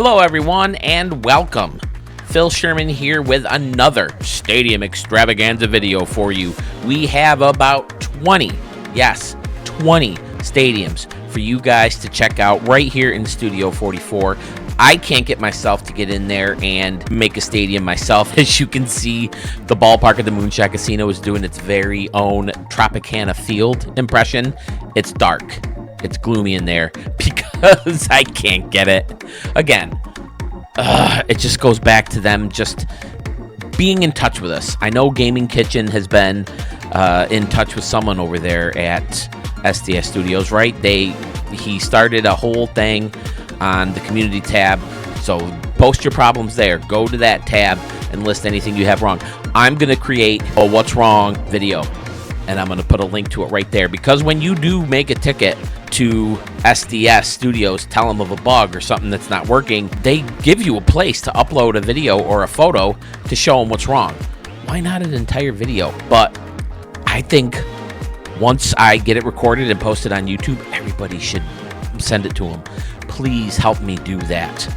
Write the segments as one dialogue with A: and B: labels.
A: Hello everyone and welcome. Phil Sherman here with another Stadium Extravaganza video for you. We have about 20 stadiums for you guys to check out right here in Studio 44. I can't get myself to get in there and make a stadium myself. As you can see, the ballpark at the Moonshot Casino is doing its very own Tropicana Field impression. It's dark. It's gloomy in there because I can't get it. Again, it just goes back to them just being in touch with us. I know Gaming Kitchen has been in touch with someone over there at SDS Studios, right? He started a whole thing on the community tab, so post your problems there. Go to that tab and list anything you have wrong. I'm gonna create a what's wrong video, and I'm gonna put a link to it right there, because when you do make a ticket to SDS Studios, tell them of a bug or something that's not working, they give you a place to upload a video or a photo to show them what's wrong. Why not an entire video? But I think once I get it recorded and posted on YouTube, everybody should send it to them. Please help me do that.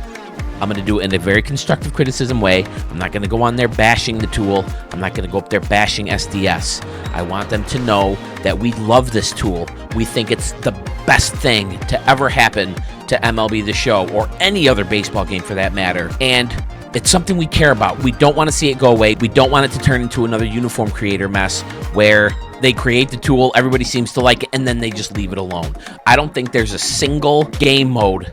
A: I'm going to do it in a very constructive criticism way. I'm not going to go on there bashing the tool. I'm not going to go up there bashing SDS. I want them to know that we love this tool. We think it's the best thing to ever happen to MLB The Show, or any other baseball game for that matter. And it's something we care about. We don't want to see it go away. We don't want it to turn into another uniform creator mess where they create the tool, everybody seems to like it, and then they just leave it alone. I don't think there's a single game mode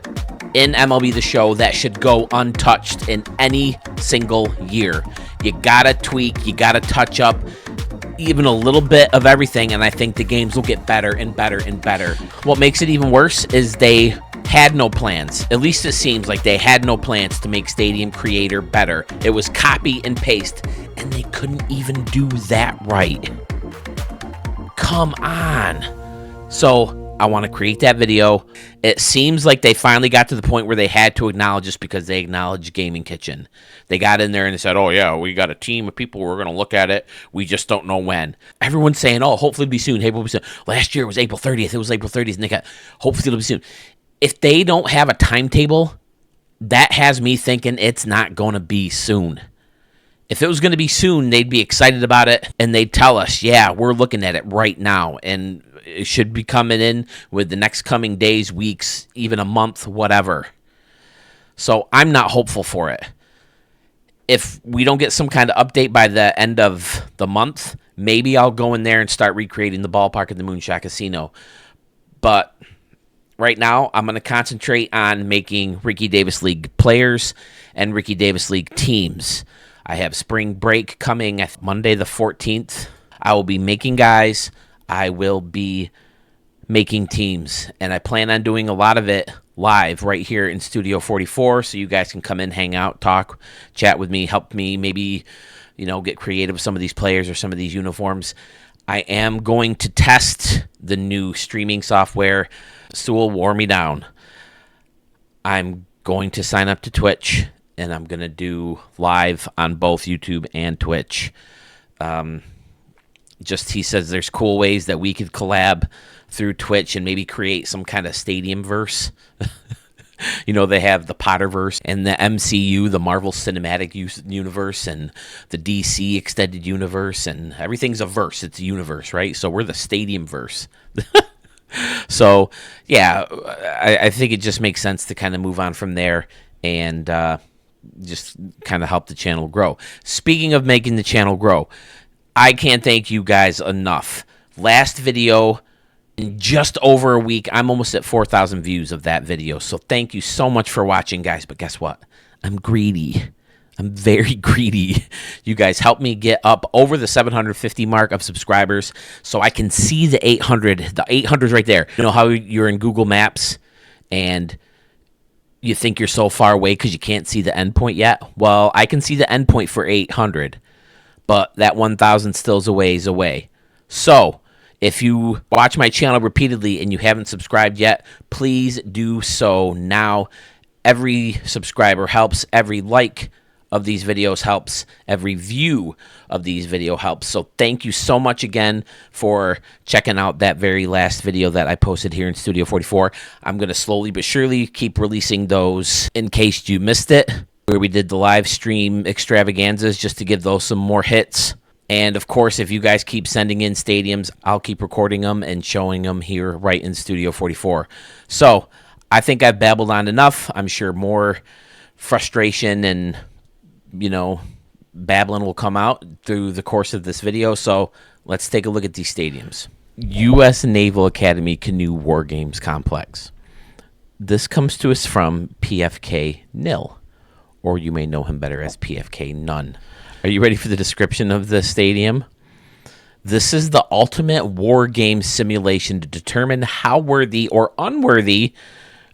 A: in MLB The Show that should go untouched in any single year. You gotta tweak, you gotta touch up even a little bit of everything, and I think the games will get better and better and better. What makes it even worse is they had no plans. At least it seems like they had no plans to make Stadium Creator better. It was copy and paste, and they couldn't even do that right. Come on. So I want to create that video. It seems like they finally got to the point where they had to acknowledge us, because they acknowledged Gaming Kitchen. They got in there and they said, oh yeah, we got a team of people who are going to look at it. We just don't know when. Everyone's saying, oh, hopefully it'll be soon. Hey, it'll be soon. Last year it was April 30th. It was April 30th. And they got, hopefully it'll be soon. If they don't have a timetable, that has me thinking it's not going to be soon. If it was going to be soon, they'd be excited about it, and they'd tell us, yeah, we're looking at it right now, and it should be coming in with the next coming days, weeks, even a month, whatever. So I'm not hopeful for it. If we don't get some kind of update by the end of the month, maybe I'll go in there and start recreating the ballpark at the Moonshot Casino. But right now, I'm going to concentrate on making Ricky Davis League players and Ricky Davis League teams. I have spring break coming Monday the 14th. I will be making guys. I will be making teams. And I plan on doing a lot of it live right here in Studio 44, so you guys can come in, hang out, talk, chat with me, help me maybe, get creative with some of these players or some of these uniforms. I am going to test the new streaming software. Sewell wore me down. I'm going to sign up to Twitch, and I'm going to do live on both YouTube and Twitch. He says there's cool ways that we could collab through Twitch and maybe create some kind of stadium verse. They have the Potterverse and the MCU, the Marvel Cinematic Universe, and the DC Extended Universe, and everything's a verse. It's a universe, right? So we're the stadium verse. So, yeah, I think it just makes sense to kind of move on from there and just kind of help the channel grow. Speaking of making the channel grow, I can't thank you guys enough. Last video, in just over a week, I'm almost at 4,000 views of that video. So thank you so much for watching, guys. But guess what? I'm greedy. I'm very greedy. You guys help me get up over the 750 mark of subscribers so I can see the 800. The 800's right there. You know how you're in Google Maps and you think you're so far away because you can't see the endpoint yet? Well, I can see the endpoint for 800, but that 1,000 still is a ways away. So if you watch my channel repeatedly and you haven't subscribed yet, please do so now. Every subscriber helps. Every like of these videos helps. Every view of these video helps. So thank you so much again for checking out that very last video that I posted here in Studio 44. I'm going to slowly but surely keep releasing those in case you missed it, where we did the live stream extravaganzas, just to give those some more hits. And of course, if you guys keep sending in stadiums, I'll keep recording them and showing them here right in Studio 44. So I think I've babbled on enough. I'm sure more frustration and, babbling will come out through the course of this video. So let's take a look at these stadiums. U.S. Naval Academy Canoe War Games Complex. This comes to us from PFK Nil, or you may know him better as PFK None. Are you ready for the description of the stadium? This is the ultimate war game simulation to determine how worthy or unworthy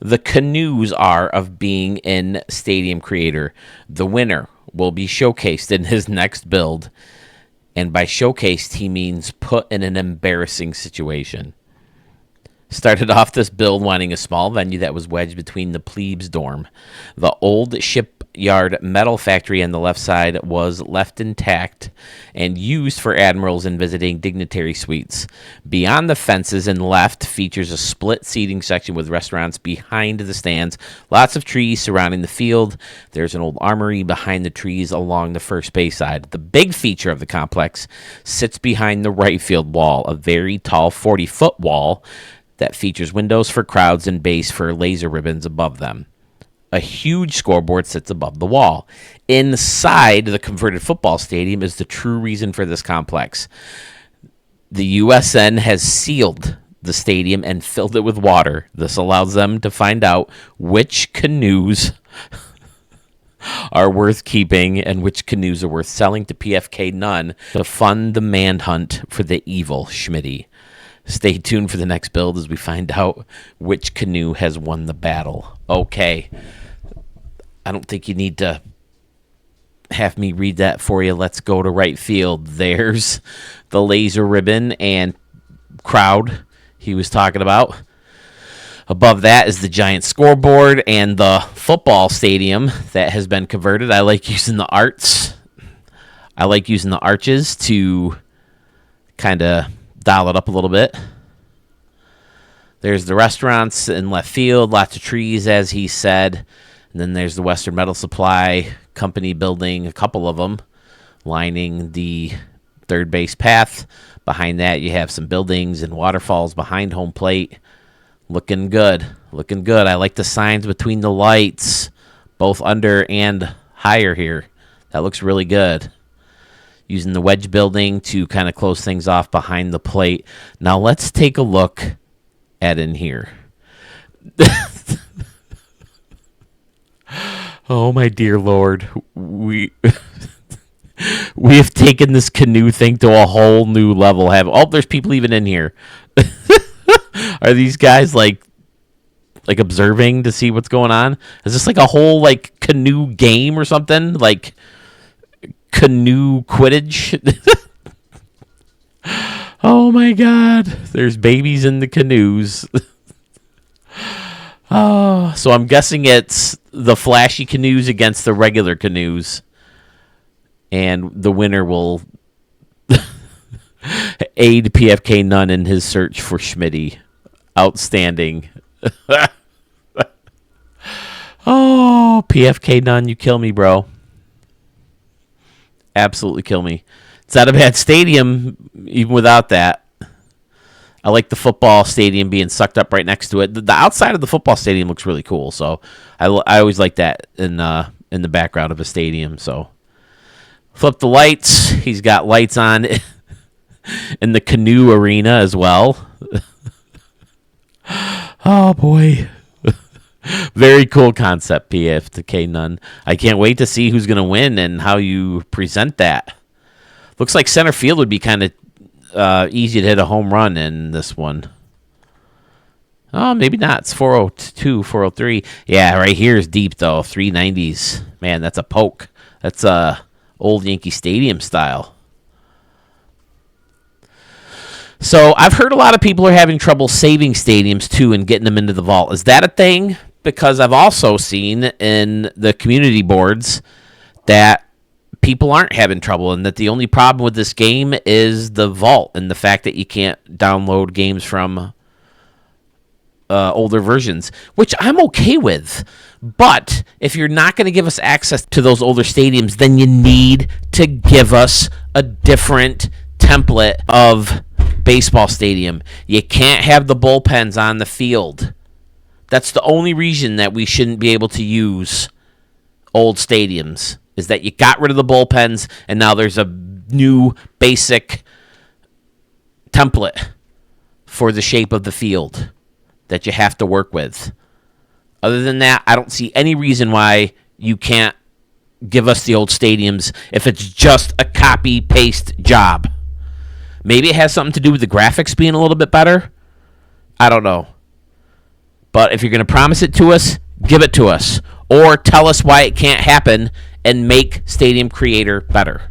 A: the canoes are of being in Stadium Creator. The winner will be showcased in his next build. And by showcased, he means put in an embarrassing situation. Started off this build wanting a small venue that was wedged between the plebes dorm. The old shipyard metal factory on the left side was left intact and used for admirals and visiting dignitary suites. Beyond the fences and left features a split seating section with restaurants behind the stands. Lots of trees surrounding the field. There's an old armory behind the trees along the first base side. The big feature of the complex sits behind the right field wall, a very tall 40-foot wall that features windows for crowds and base for laser ribbons above them. A huge scoreboard sits above the wall. Inside the converted football stadium is the true reason for this complex. The USN has sealed the stadium and filled it with water. This allows them to find out which canoes are worth keeping and which canoes are worth selling to PFK None to fund the manhunt for the evil Schmitty. Stay tuned for the next build as we find out which canoe has won the battle. Okay. I don't think you need to have me read that for you. Let's go to right field. There's the laser ribbon and crowd he was talking about. Above that is the giant scoreboard and the football stadium that has been converted. I like using the arches to kind of dial it up a little bit. There's the restaurants in left field, lots of trees, as he said. And then there's the Western Metal Supply Company building, a couple of them, lining the third base path. Behind that, you have some buildings and waterfalls behind home plate. Looking good. Looking good. I like the signs between the lights, both under and higher here. That looks really good. Using the wedge building to kind of close things off behind the plate. Now let's take a look at in here. Oh my dear Lord, we have taken this canoe thing to a whole new level. There's people even in here. Are these guys like observing to see what's going on? Is this like a whole like canoe game or something? Like canoe quidditch? Oh my God, there's babies in the canoes. Oh, so I'm guessing it's the flashy canoes against the regular canoes, and the winner will aid PFK None in his search for Schmitty. Outstanding. Oh, PFK None, you kill me, bro. Absolutely kill me. It's not a bad stadium, even without that. I like the football stadium being sucked up right next to it. The outside of the football stadium looks really cool, so I always like that in the background of a stadium. So flip the lights. He's got lights on in the canoe arena as well. Oh boy. Very cool concept, PFK None. I can't wait to see who's going to win and how you present that. Looks like center field would be kind of easy to hit a home run in this one. Oh, maybe not. It's 402, 403. Yeah, right here is deep, though. 390s. Man, that's a poke. That's old Yankee Stadium style. So I've heard a lot of people are having trouble saving stadiums, too, and getting them into the vault. Is that a thing? Because I've also seen in the community boards that people aren't having trouble, and that the only problem with this game is the vault and the fact that you can't download games from older versions, which I'm okay with. But if you're not going to give us access to those older stadiums, then you need to give us a different template of baseball stadium. You can't have the bullpens on the field. That's the only reason that we shouldn't be able to use old stadiums, is that you got rid of the bullpens and now there's a new basic template for the shape of the field that you have to work with. Other than that, I don't see any reason why you can't give us the old stadiums if it's just a copy-paste job. Maybe it has something to do with the graphics being a little bit better. I don't know. But if you're going to promise it to us, give it to us. Or tell us why it can't happen and make Stadium Creator better.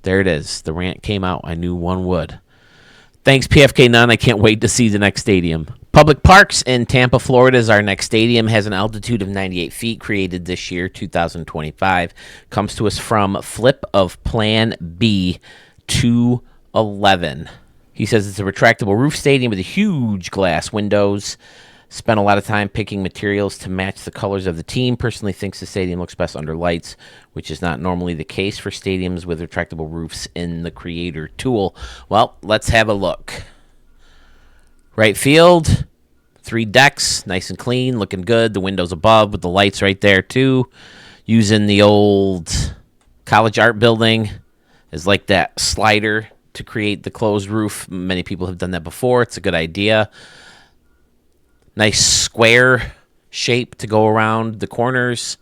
A: There it is. The rant came out. I knew one would. Thanks, PFK None. I can't wait to see the next stadium. Public Parks in Tampa, Florida is our next stadium. Has an altitude of 98 feet, created this year, 2025. Comes to us from Flip of Plan B 211. He says it's a retractable roof stadium with huge glass windows. Spent a lot of time picking materials to match the colors of the team. Personally thinks the stadium looks best under lights, which is not normally the case for stadiums with retractable roofs in the Creator tool. Well, let's have a look. Right field, 3 decks, nice and clean, looking good. The windows above with the lights right there too. Using the old college art building as like that slider to create the closed roof. Many people have done that before. It's a good idea. Nice square shape to go around the corners.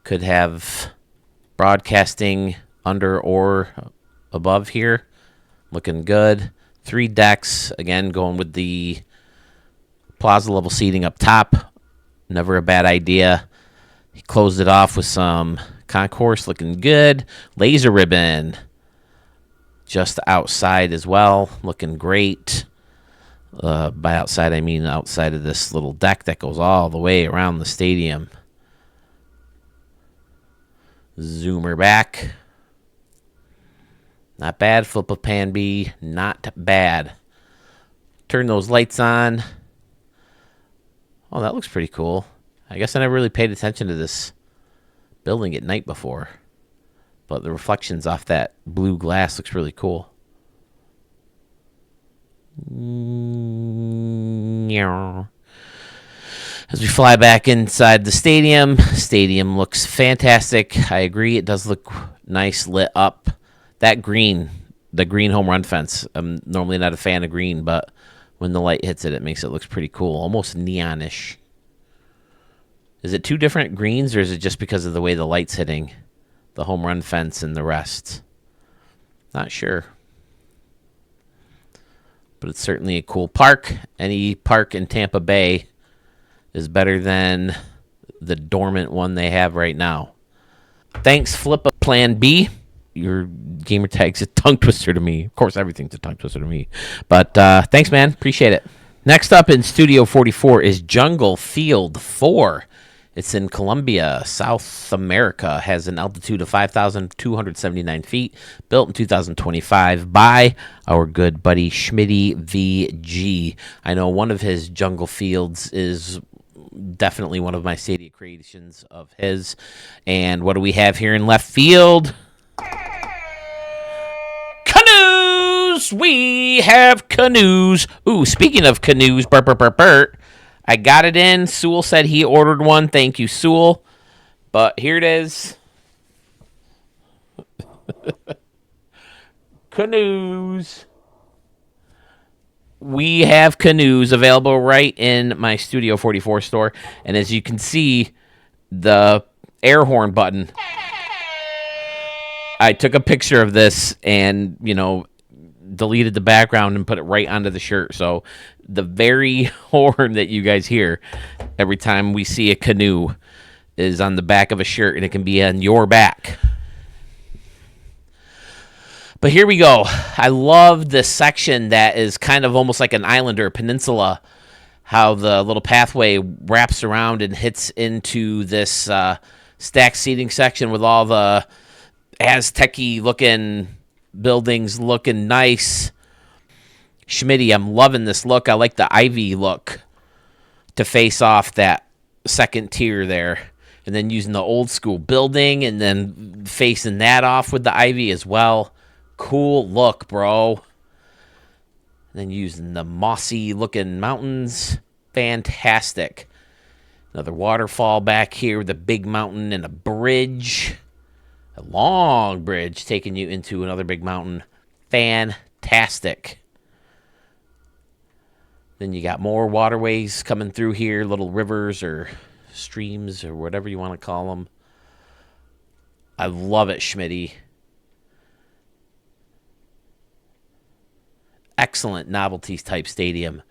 A: Could have broadcasting under or above here. Looking good. 3 decks. Again, going with the plaza level seating up top. Never a bad idea. He closed it off with some concourse. Looking good. Laser ribbon just outside as well. Looking great. By outside, I mean outside of this little deck that goes all the way around the stadium. Zoomer back. Not bad. Flip of Pan B. Not bad. Turn those lights on. Oh, that looks pretty cool. I guess I never really paid attention to this building at night before. But the reflections off that blue glass looks really cool. As we fly back inside the stadium looks fantastic. I agree, it does look nice lit up. That green, the green home run fence, I'm normally not a fan of green, but when the light hits it, it makes it look pretty cool, almost neonish. Is it 2 different greens, or is it just because of the way the light's hitting the home run fence and the rest? Not sure. But it's certainly a cool park. Any park in Tampa Bay is better than the dormant one they have right now. Thanks, Flip of Plan B. Your gamer tag's a tongue twister to me. Of course, everything's a tongue twister to me. But thanks, man. Appreciate it. Next up in Studio 44 is Jungle Field 4. It's in Colombia, South America. Has an altitude of 5,279 feet. Built in 2025 by our good buddy Schmitty VG. I know one of his jungle fields is definitely one of my Stadia creations of his. And what do we have here in left field? Canoes! We have canoes. Ooh, speaking of canoes, Bert. I got it in. Sewell said he ordered one. Thank you, Sewell. But here it is. Canoes. We have canoes available right in my Studio 44 store. And as you can see, the air horn button. I took a picture of this and, deleted the background and put it right onto the shirt. So the very horn that you guys hear every time we see a canoe is on the back of a shirt, and it can be on your back. But here we go. I love this section that is kind of almost like an island or a peninsula, how the little pathway wraps around and hits into this stacked seating section with all the Aztec-y looking buildings looking nice. Schmitty, I'm loving this look. I like the ivy look to face off that second tier there. And then using the old school building and then facing that off with the ivy as well. Cool look, bro. And then using the mossy looking mountains. Fantastic. Another waterfall back here with a big mountain and a bridge. A long bridge taking you into another big mountain. Fantastic. Then you got more waterways coming through here, little rivers or streams or whatever you want to call them. I love it, Schmitty. Excellent novelties type stadium.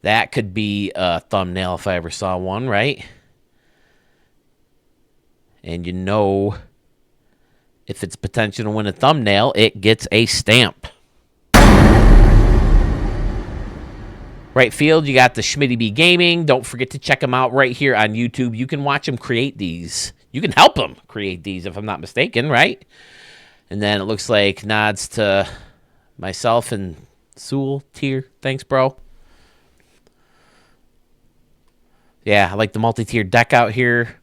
A: That could be a thumbnail if I ever saw one, right? And you know, if it's potential to win a thumbnail, it gets a stamp. Right field, you got the Schmitty B Gaming. Don't forget to check them out right here on YouTube. You can watch them create these. You can help them create these, if I'm not mistaken, right? And then it looks like nods to myself and Sewell tier. Thanks, bro. Yeah, I like the multi-tier deck out here.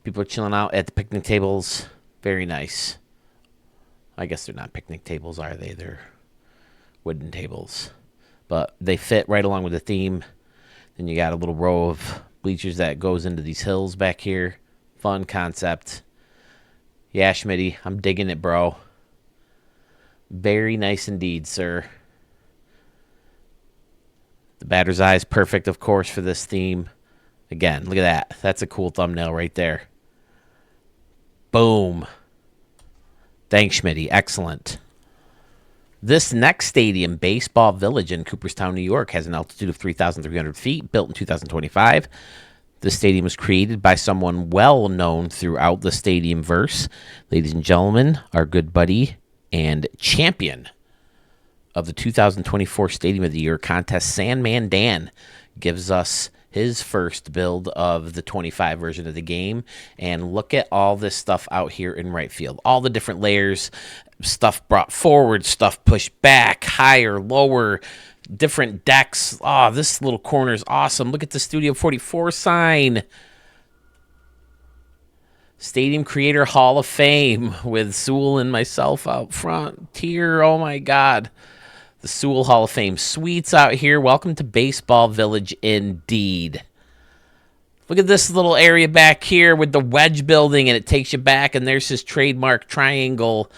A: People are chilling out at the picnic tables. Very nice. I guess they're not picnic tables, are they? They're wooden tables. But they fit right along with the theme. Then you got a little row of bleachers that goes into these hills back here. Fun concept. Yeah, Schmitty, I'm digging it, bro. Very nice indeed, sir. The batter's eye is perfect, of course, for this theme. Again, look at that. That's a cool thumbnail right there. Boom. Thanks, Schmitty. Excellent. This next stadium, Baseball Village in Cooperstown, New York, has an altitude of 3,300 feet, built in 2025. The stadium was created by someone well known throughout the stadium verse. Ladies and gentlemen, our good buddy and champion of the 2024 Stadium of the Year contest, Sandman Dan, gives us his first build of the 25 version of the game. And look at all this stuff out here in right field. All the different layers, stuff brought forward, stuff pushed back, higher, lower, different decks. Oh, this little corner is awesome. Look at the Studio 44 sign. Stadium Creator Hall of Fame with Sewell and myself out front. Tier, oh my God. The Sewell Hall of Fame suites out here. Welcome to Baseball Village indeed. Look at this little area back here with the wedge building, and it takes you back, and there's his trademark triangle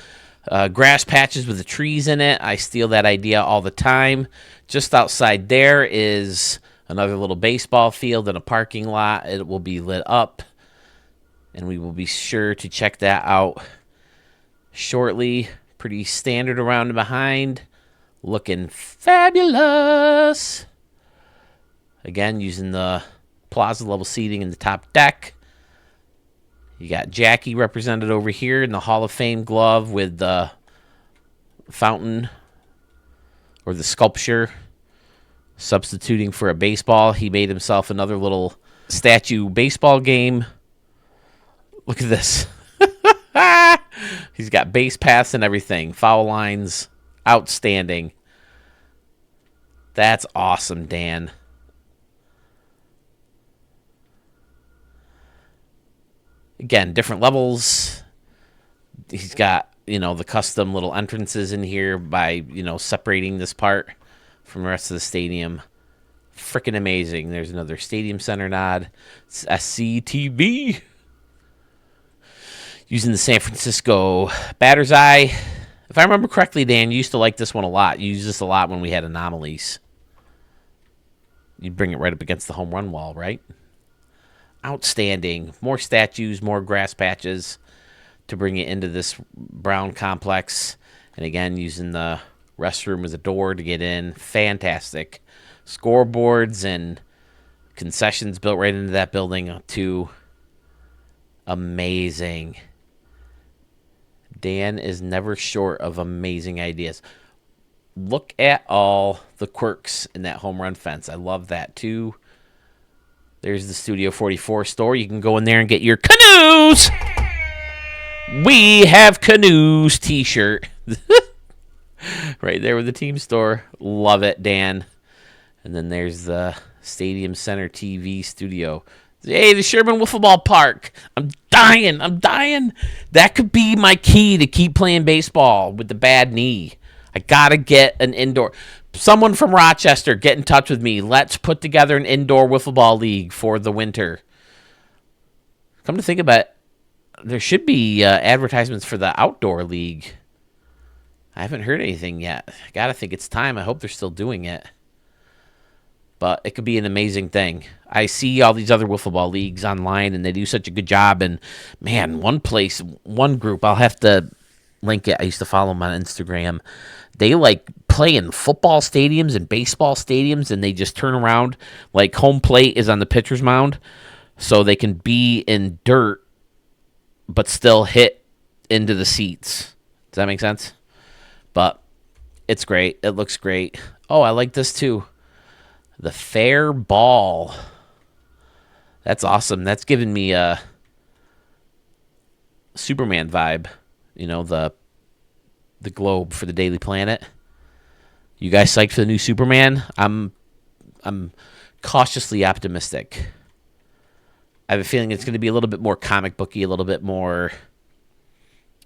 A: grass patches with the trees in it. I steal that idea all the time. Just outside there is another little baseball field and a parking lot. It will be lit up, and we will be sure to check that out shortly. Pretty standard around and behind. Looking fabulous. Again, using the plaza level seating in the top deck. You got Jackie represented over here in the Hall of Fame glove with the fountain or the sculpture substituting for a baseball. He made himself another little statue baseball game. Look at this. He's got base paths and everything. Foul lines. Outstanding. That's awesome, Dan. Again, different levels. He's got, the custom little entrances in here by, separating this part from the rest of the stadium. Freaking amazing. There's another Stadium Center nod. It's SCTV. Using the San Francisco batter's eye. If I remember correctly, Dan, you used to like this one a lot. You used this a lot when we had anomalies. You'd bring it right up against the home run wall, right? Outstanding. More statues, more grass patches to bring it into this brown complex. And again, using the restroom as a door to get in. Fantastic. Scoreboards and concessions built right into that building, too. Amazing. Dan is never short of amazing ideas. Look at all the quirks in that home run fence. I love that, too. There's the Studio 44 store. You can go in there and get your canoes. We have canoes t-shirt. Right there with the team store. Love it, Dan. And then there's the Stadium Center TV studio. Hey, the Sherman Wiffle Ball Park. I'm dying. That could be my key to keep playing baseball with the bad knee. I got to get an indoor. Someone from Rochester, get in touch with me. Let's put together an indoor wiffle ball league for the winter. Come to think about it, there should be advertisements for the outdoor league. I haven't heard anything yet. I got to think it's time. I hope they're still doing it. But it could be an amazing thing. I see all these other wiffle ball leagues online, and they do such a good job. And, man, one group, I'll have to link it. I used to follow them on Instagram. They, play in football stadiums and baseball stadiums, and they just turn around. Like, home plate is on the pitcher's mound, so they can be in dirt but still hit into the seats. Does that make sense? But it's great. It looks great. Oh, I like this, too. The Fair Ball. That's awesome. That's giving me a Superman vibe. You know, the globe for the Daily Planet. You guys psyched for the new Superman? I'm cautiously optimistic. I have a feeling it's going to be a little bit more comic booky, a little bit more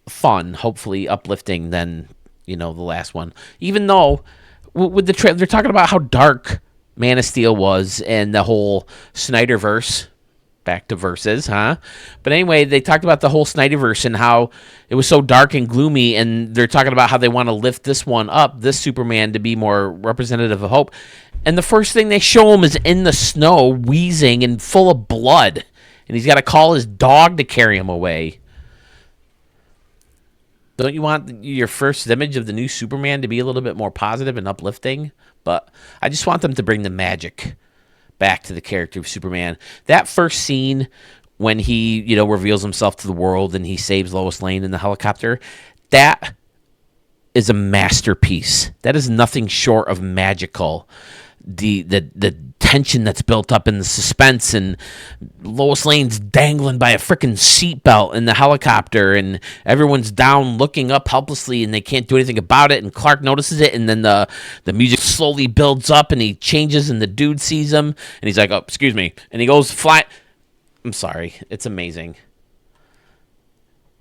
A: fun, hopefully uplifting than, the last one. Even though with the they're talking about how dark Man of Steel was and the whole Snyderverse. Back to verses, huh? But anyway, they talked about the whole Snyderverse and how it was so dark and gloomy, and they're talking about how they want to lift this one up, this Superman, to be more representative of hope. And the first thing they show him is in the snow, wheezing and full of blood. And he's got to call his dog to carry him away. Don't you want your first image of the new Superman to be a little bit more positive and uplifting? But I just want them to bring the magic back to the character of Superman. That first scene when he, reveals himself to the world and he saves Lois Lane in the helicopter, that is a masterpiece. That is nothing short of magical. The tension that's built up in the suspense, and Lois Lane's dangling by a freaking seatbelt in the helicopter, and everyone's down looking up helplessly, and they can't do anything about it, and Clark notices it, and then the music slowly builds up, and he changes, and the dude sees him, and he's like, oh, excuse me, and he goes fly. I'm sorry. It's amazing.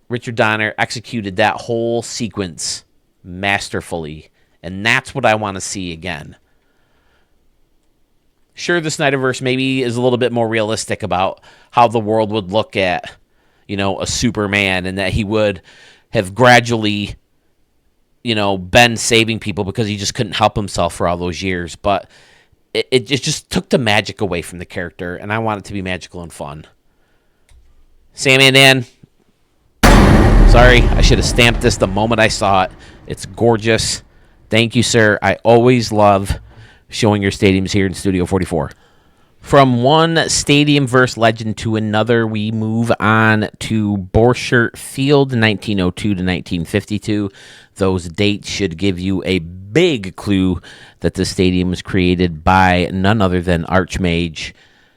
A: Richard Donner executed that whole sequence masterfully, and that's what I want to see again. Sure, the Snyderverse maybe is a little bit more realistic about how the world would look at, a Superman, and that he would have gradually, been saving people because he just couldn't help himself for all those years. But it just took the magic away from the character, and I want it to be magical and fun. Sammy and Dan, sorry, I should have stamped this the moment I saw it. It's gorgeous. Thank you, sir. I always love showing your stadiums here in Studio 44. From one stadium verse legend to another, we move on to Borchert Field, 1902 to 1952. Those dates should give you a big clue that the stadium was created by none other than Archmage.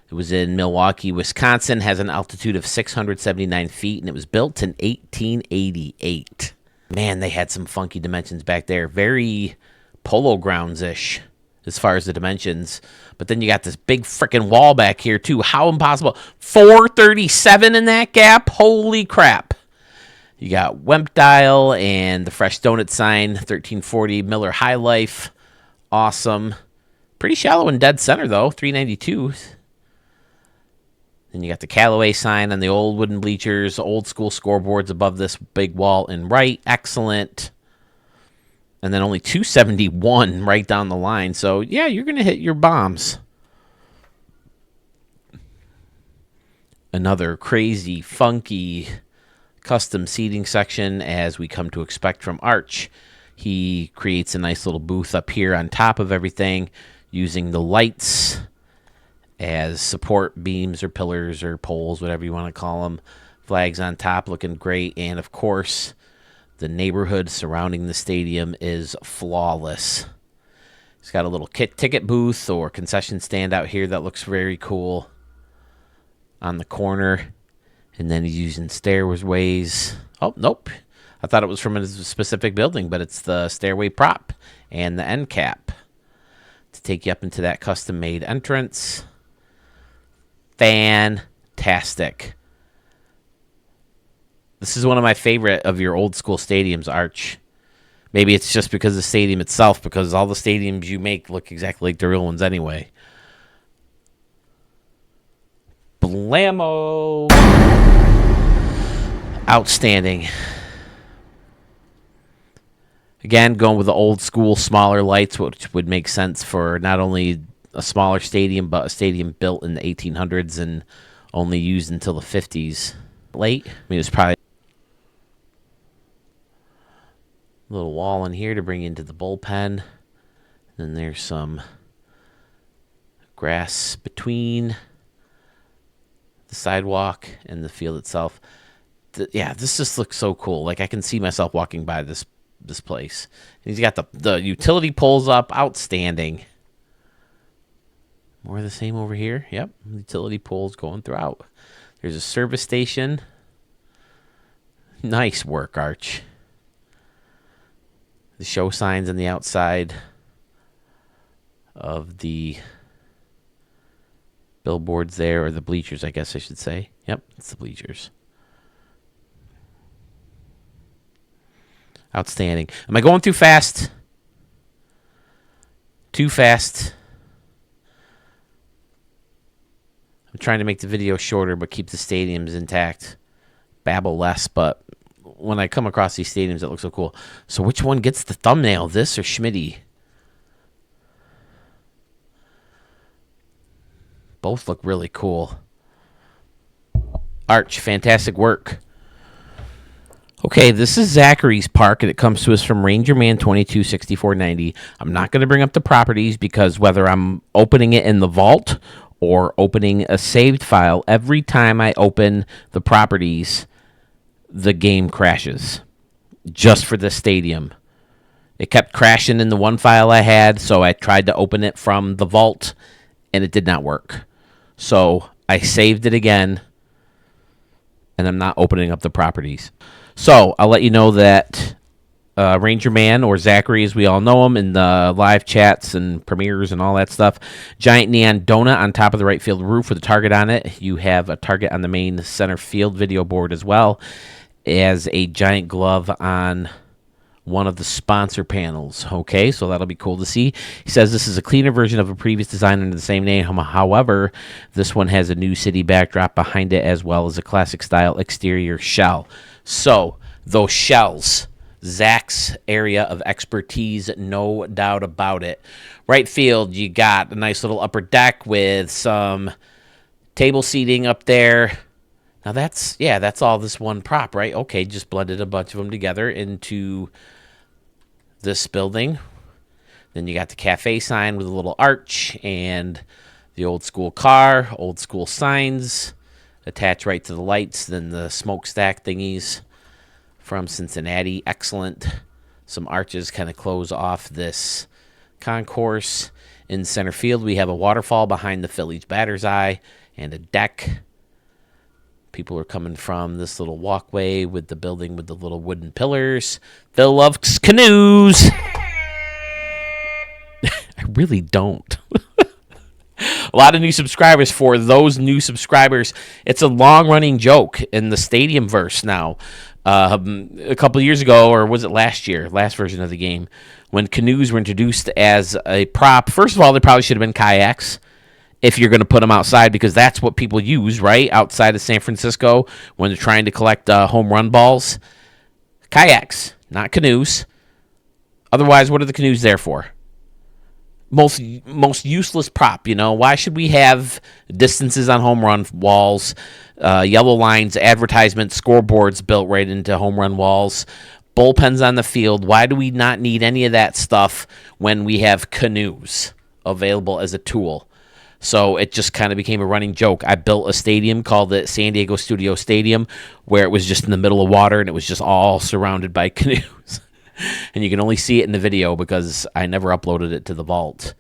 A: It was in Milwaukee, Wisconsin, has an altitude of 679 feet, and it was built in 1888. Man, they had some funky dimensions back there. Very Polo Grounds-ish as far as the dimensions. But then you got this big freaking wall back here, too. How impossible. 437 in that gap? Holy crap. You got Wemp Dial and the Fresh Donut sign, 1340 Miller High Life. Awesome. Pretty shallow in dead center, though, 392. Then you got the Callaway sign on the old wooden bleachers, old school scoreboards above this big wall in right. Excellent. And then only 271 right down the line. So, yeah, you're going to hit your bombs. Another crazy, funky custom seating section, as we come to expect from Arch. He creates a nice little booth up here on top of everything, using the lights as support beams or pillars or poles, whatever you want to call them. Flags on top looking great. And, of course, the neighborhood surrounding the stadium is flawless. It's got a little ticket booth or concession stand out here that looks very cool. on the corner. And then he's using stairways. Oh, nope. I thought it was from a specific building, but it's the stairway prop and the end cap to take you up into that custom-made entrance. Fantastic. This is one of my favorite of your old school stadiums, Arch. Maybe it's just because of the stadium itself, because all the stadiums you make look exactly like the real ones anyway. Blammo! Outstanding. Again, going with the old school smaller lights, which would make sense for not only a smaller stadium, but a stadium built in the 1800s and only used until the 50s. Late. I mean, it's probably a little wall in here to bring into the bullpen. Then there's some grass between the sidewalk and the field itself. Yeah, this just looks so cool. Like, I can see myself walking by this place. And he's got the utility poles up. Outstanding. More of the same over here. Yep, utility poles going throughout. There's a service station. Nice work, Arch. The show signs on the outside of the billboards there, or the bleachers, I guess I should say. Yep, it's the bleachers. Outstanding. Am I going too fast? Too fast. I'm trying to make the video shorter, but keep the stadiums intact. Babble less, but when I come across these stadiums, it looks so cool. So which one gets the thumbnail, this or Schmitty? Both look really cool. Arch, fantastic work. Okay, this is Zachary's park, and it comes to us from Ranger Man 226490. I'm not going to bring up the properties because whether I'm opening it in the vault or opening a saved file, every time I open the properties, the game crashes. Just for the stadium. It kept crashing in the one file I had, so I tried to open it from the vault, and it did not work. So I saved it again, and I'm not opening up the properties. So I'll let you know that Ranger Man, or Zachary as we all know him in the live chats and premieres and all that stuff, giant neon donut on top of the right field roof with a target on it. You have a target on the main center field video board as well as a giant glove on one of the sponsor panels. Okay, so that'll be cool to see. He says this is a cleaner version of a previous design under the same name. However, this one has a new city backdrop behind it as well as a classic style exterior shell. So those shells, Zach's area of expertise, no doubt about it. Right field, you got a nice little upper deck with some table seating up there. Now that's all this one prop, right? Okay, just blended a bunch of them together into this building. Then you got the cafe sign with a little arch and the old school car, old school signs attached right to the lights. Then the smokestack thingies from Cincinnati, excellent. Some arches kind of close off this concourse. In center field, we have a waterfall behind the Phillies batter's eye and a deck. People are coming from this little walkway with the building with the little wooden pillars. Phil loves canoes. I really don't. A lot of new subscribers. For those new subscribers, it's a long-running joke in the Stadium verse now. A couple of years ago, or was it last year, last version of the game, when canoes were introduced as a prop, first of all, they probably should have been kayaks if you're going to put them outside, because that's what people use, right, outside of San Francisco when they're trying to collect home run balls. Kayaks, not canoes. Otherwise, what are the canoes there for? Most useless prop, you know. Why should we have distances on home run walls, yellow lines, advertisements, scoreboards built right into home run walls, bullpens on the field? Why do we not need any of that stuff when we have canoes available as a tool? So it just kind of became a running joke. I built a stadium, called it San Diego Studio Stadium, where it was just in the middle of water and it was just all surrounded by canoes. And you can only see it in the video because I never uploaded it to the vault.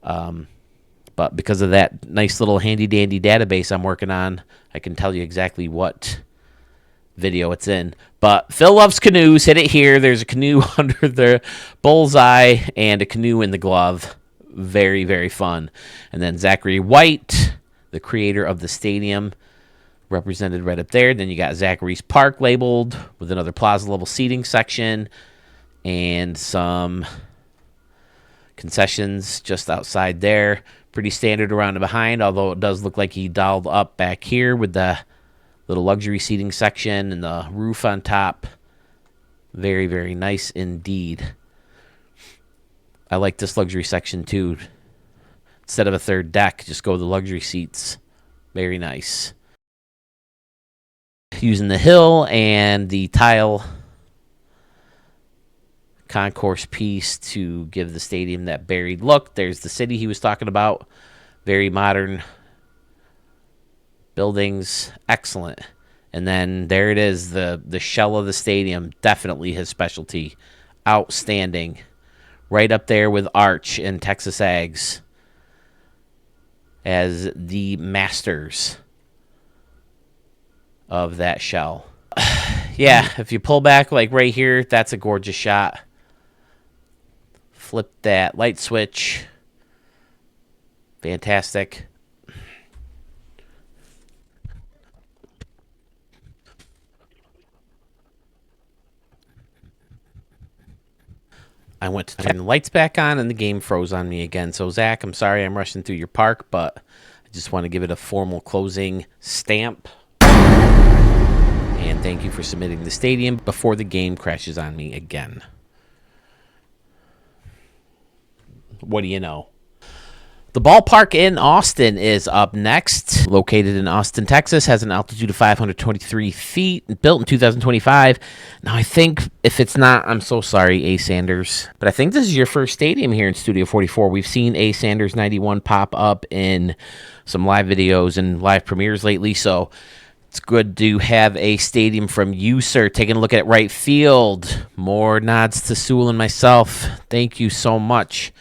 A: But But because of that nice little handy-dandy database I'm working on, I can tell you exactly what video it's in. But Phil loves canoes. Hit it here. There's a canoe under the bullseye and a canoe in the glove. Very, very fun. And then Zachary White, the creator of the stadium, represented right up there. Then you got Zachary's Park labeled with another plaza level seating section and some concessions just outside there. Pretty standard around and behind, although it does look like he dialed up back here with the little luxury seating section and the roof on top. Very, very nice indeed. I like this luxury section too. Instead of a third deck, just go with the luxury seats. Very nice. Using the hill and the tile concourse piece to give the stadium that buried look. There's the city he was talking about. Very modern buildings. Excellent. And then there it is, the shell of the stadium. Definitely his specialty. Outstanding. Right up there with Arch and Texas Ags as the masters of that shell. Yeah, if you pull back like right here, that's a gorgeous shot. Flip that light switch. Fantastic. I went to turn the lights back on and the game froze on me again. So, Zach, I'm sorry I'm rushing through your park, but I just want to give it a formal closing stamp. And thank you for submitting the stadium before the game crashes on me again. What do you know? The ballpark in Austin is up next. Located in Austin, Texas, has an altitude of 523 feet, built in 2025. Now, I think if it's not, I'm so sorry, A. Sanders. But I think this is your first stadium here in Studio 44. We've seen A. Sanders 91 pop up in some live videos and live premieres lately, so it's good to have a stadium from you, sir. Taking a look at right field. More nods to Sewell and myself. Thank you so much.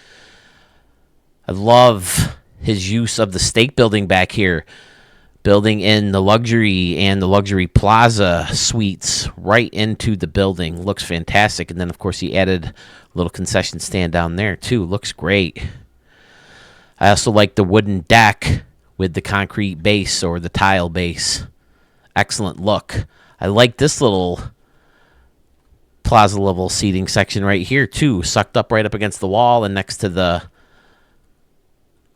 A: I love his use of the stake building back here. Building in the luxury and the luxury plaza suites right into the building. Looks fantastic. And then, of course, he added a little concession stand down there, too. Looks great. I also like the wooden deck with the concrete base or the tile base. Excellent look. I like this little plaza level seating section right here, too. Sucked up right up against the wall and next to the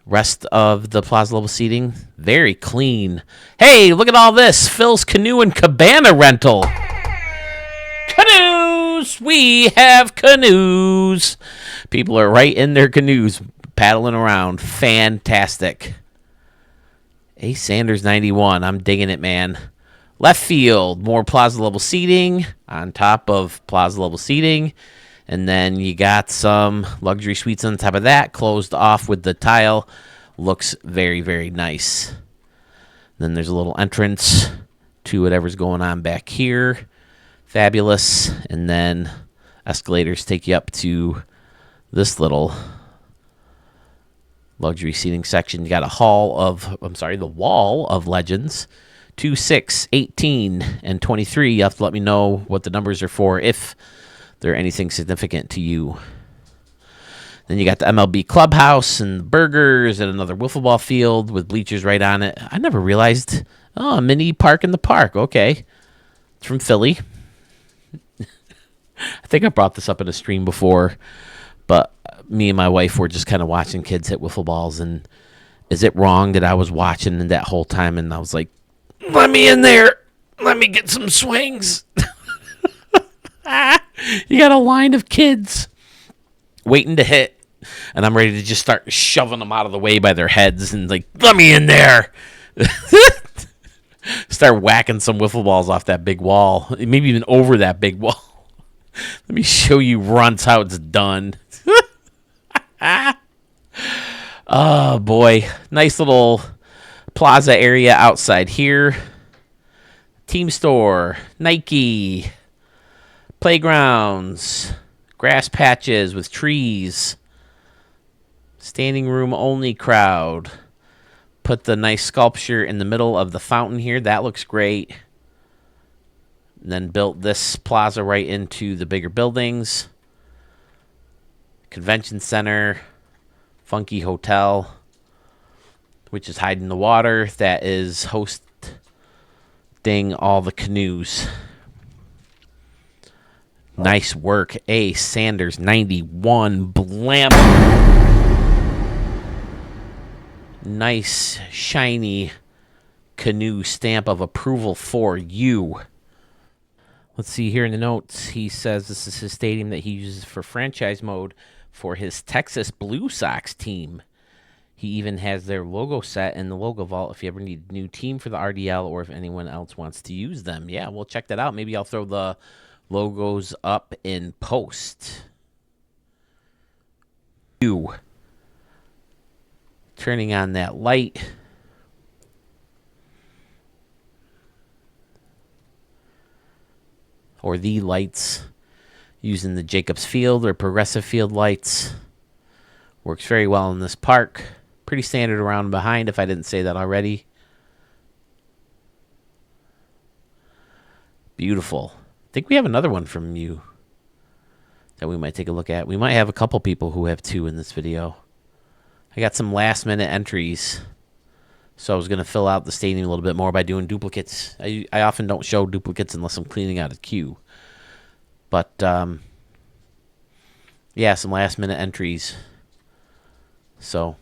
A: rest of the plaza level seating. Very clean. Hey, look at all this. Phil's Canoe and Cabana rental. Canoes! We have canoes. People are right in their canoes paddling around. Fantastic. A. Sanders 91. I'm digging it, man. Left field. More plaza level seating on top of plaza level seating. And then you got some luxury suites on top of that, closed off with the tile. Looks very, very nice. Then there's a little entrance to whatever's going on back here. Fabulous. And then escalators take you up to this little luxury seating section. You got the wall of legends. 2, 6, 18, and 23. You have to let me know what the numbers are for if they're anything significant to you. Then you got the MLB clubhouse and burgers and another wiffle ball field with bleachers right on it. I never realized. Oh, a mini park in the park. Okay. It's from Philly. I think I brought this up in a stream before, but me and my wife were just kind of watching kids hit wiffle balls, and is it wrong that I was watching that whole time and I was like, let me in there. Let me get some swings. You got a line of kids waiting to hit, and I'm ready to just start shoving them out of the way by their heads and like, let me in there. Start whacking some wiffle balls off that big wall, maybe even over that big wall. Let me show you runts how it's done. Oh, boy. Nice little plaza area outside here. Team store, Nike, playgrounds, grass patches with trees. Standing room only crowd. Put the nice sculpture in the middle of the fountain here. That looks great. And then built this plaza right into the bigger buildings. Convention center. Funky hotel, which is hiding in the water. That is hosting all the canoes. Nice work. A. Sanders, 91. Blam. Nice, shiny canoe stamp of approval for you. Let's see here in the notes. He says this is his stadium that he uses for franchise mode for his Texas Blue Sox team. He even has their logo set in the logo vault if you ever need a new team for the RDL or if anyone else wants to use them. Yeah, we'll check that out. Maybe I'll throw the logos up in post. Turning on that light. Or the lights. Using the Jacobs Field or Progressive Field lights. Works very well in this park. Pretty standard around and behind if I didn't say that already. Beautiful. I think we have another one from you that we might take a look at. We might have a couple people who have two in this video. I got some last minute entries. So I was going to fill out the stadium a little bit more by doing duplicates. I often don't show duplicates unless I'm cleaning out a queue. But, yeah, some last minute entries. So,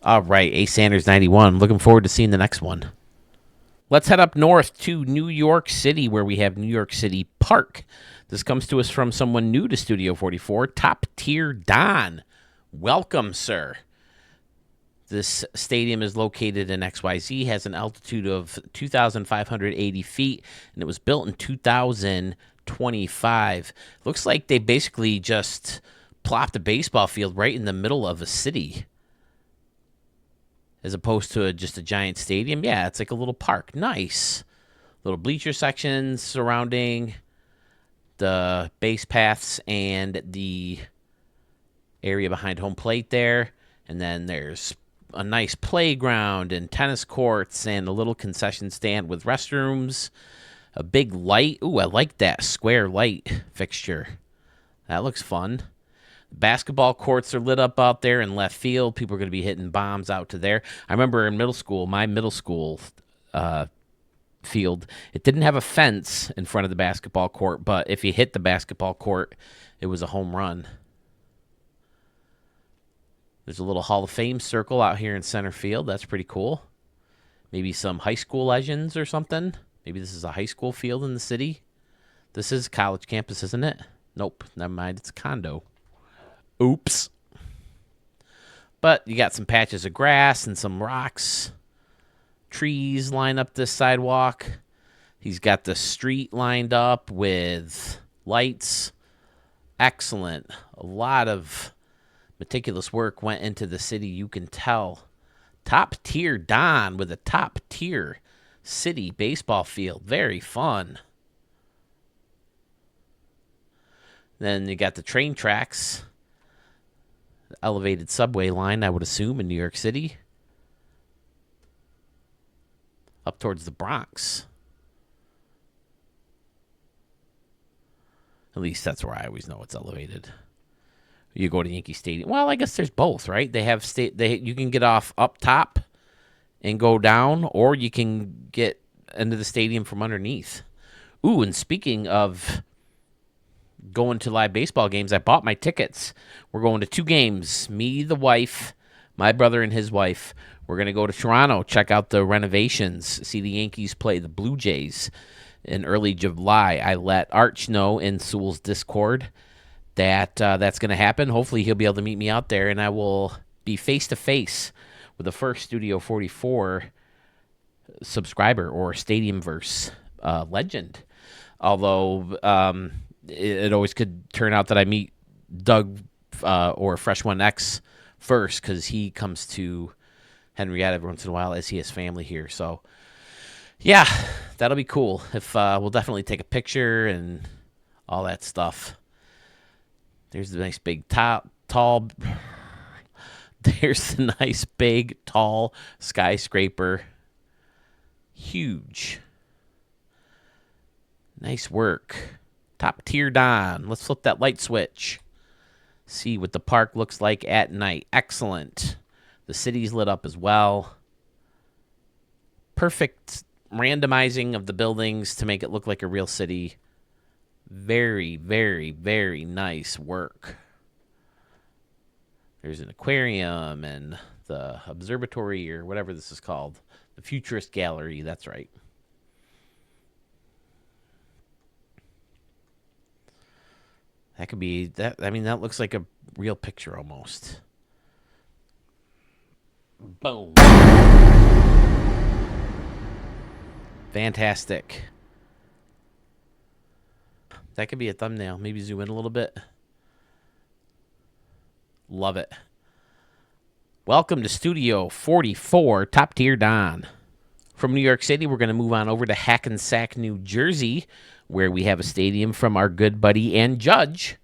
A: all right, A. Sanders 91. Looking forward to seeing the next one. Let's head up north to New York City, where we have New York City Park. This comes to us from someone new to Studio 44, Top Tier Don. Welcome, sir. This stadium is located in XYZ, has an altitude of 2,580 feet, and it was built in 2025. Looks like they basically just plopped a baseball field right in the middle of a city, as opposed to just a giant stadium. Yeah, it's like a little park. Nice. Little bleacher sections surrounding the base paths and the area behind home plate there. And then there's a nice playground and tennis courts and a little concession stand with restrooms. A big light. Ooh, I like that square light fixture. That looks fun. Basketball courts are lit up out there in left field. People are going to be hitting bombs out to there. I remember in middle school, my middle school field, it didn't have a fence in front of the basketball court, but if you hit the basketball court, it was a home run. There's a little Hall of Fame circle out here in center field. That's pretty cool. Maybe some high school legends or something. Maybe this is a high school field in the city. This is college campus, isn't it? Nope, never mind. It's a condo. Oops. But you got some patches of grass and some rocks. Trees line up this sidewalk. He's got the street lined up with lights. Excellent. A lot of meticulous work went into the city, you can tell. Top tier Don with a top tier city baseball field. Very fun. Then you got the train tracks. Elevated subway line, I would assume, in New York City. Up towards the Bronx. At least that's where I always know it's elevated. You go to Yankee Stadium. Well, I guess there's both, right? They have you can get off up top and go down, or you can get into the stadium from underneath. Ooh, and speaking of going to live baseball games, I bought my tickets. We're going to 2 games. Me, the wife, my brother and his wife. We're going to go to Toronto, check out the renovations, see the Yankees play the Blue Jays in early July. I let Arch know in Sewell's Discord that that's going to happen. Hopefully he'll be able to meet me out there, and I will be face-to-face with the first Studio 44 subscriber or Stadiumverse legend. Although it always could turn out that I meet Doug or Fresh One X first, because he comes to Henrietta every once in a while as he has family here. So, yeah, that'll be cool. If we'll definitely take a picture and all that stuff. There's the nice big tall There's the nice, big, tall skyscraper. Huge. Nice work. Top tier Don. Let's flip that light switch. See what the park looks like at night. Excellent. The city's lit up as well. Perfect randomizing of the buildings to make it look like a real city. Very, very, very nice work. There's an aquarium and the observatory or whatever this is called. The Futurist Gallery, that's right. That could be that. I mean, that looks like a real picture almost. Boom. Fantastic. That could be a thumbnail. Maybe zoom in a little bit. Love it. Welcome to Studio 44, Top Tier Don. From New York City, we're going to move on over to Hackensack, New Jersey, where we have a stadium from our good buddy and judge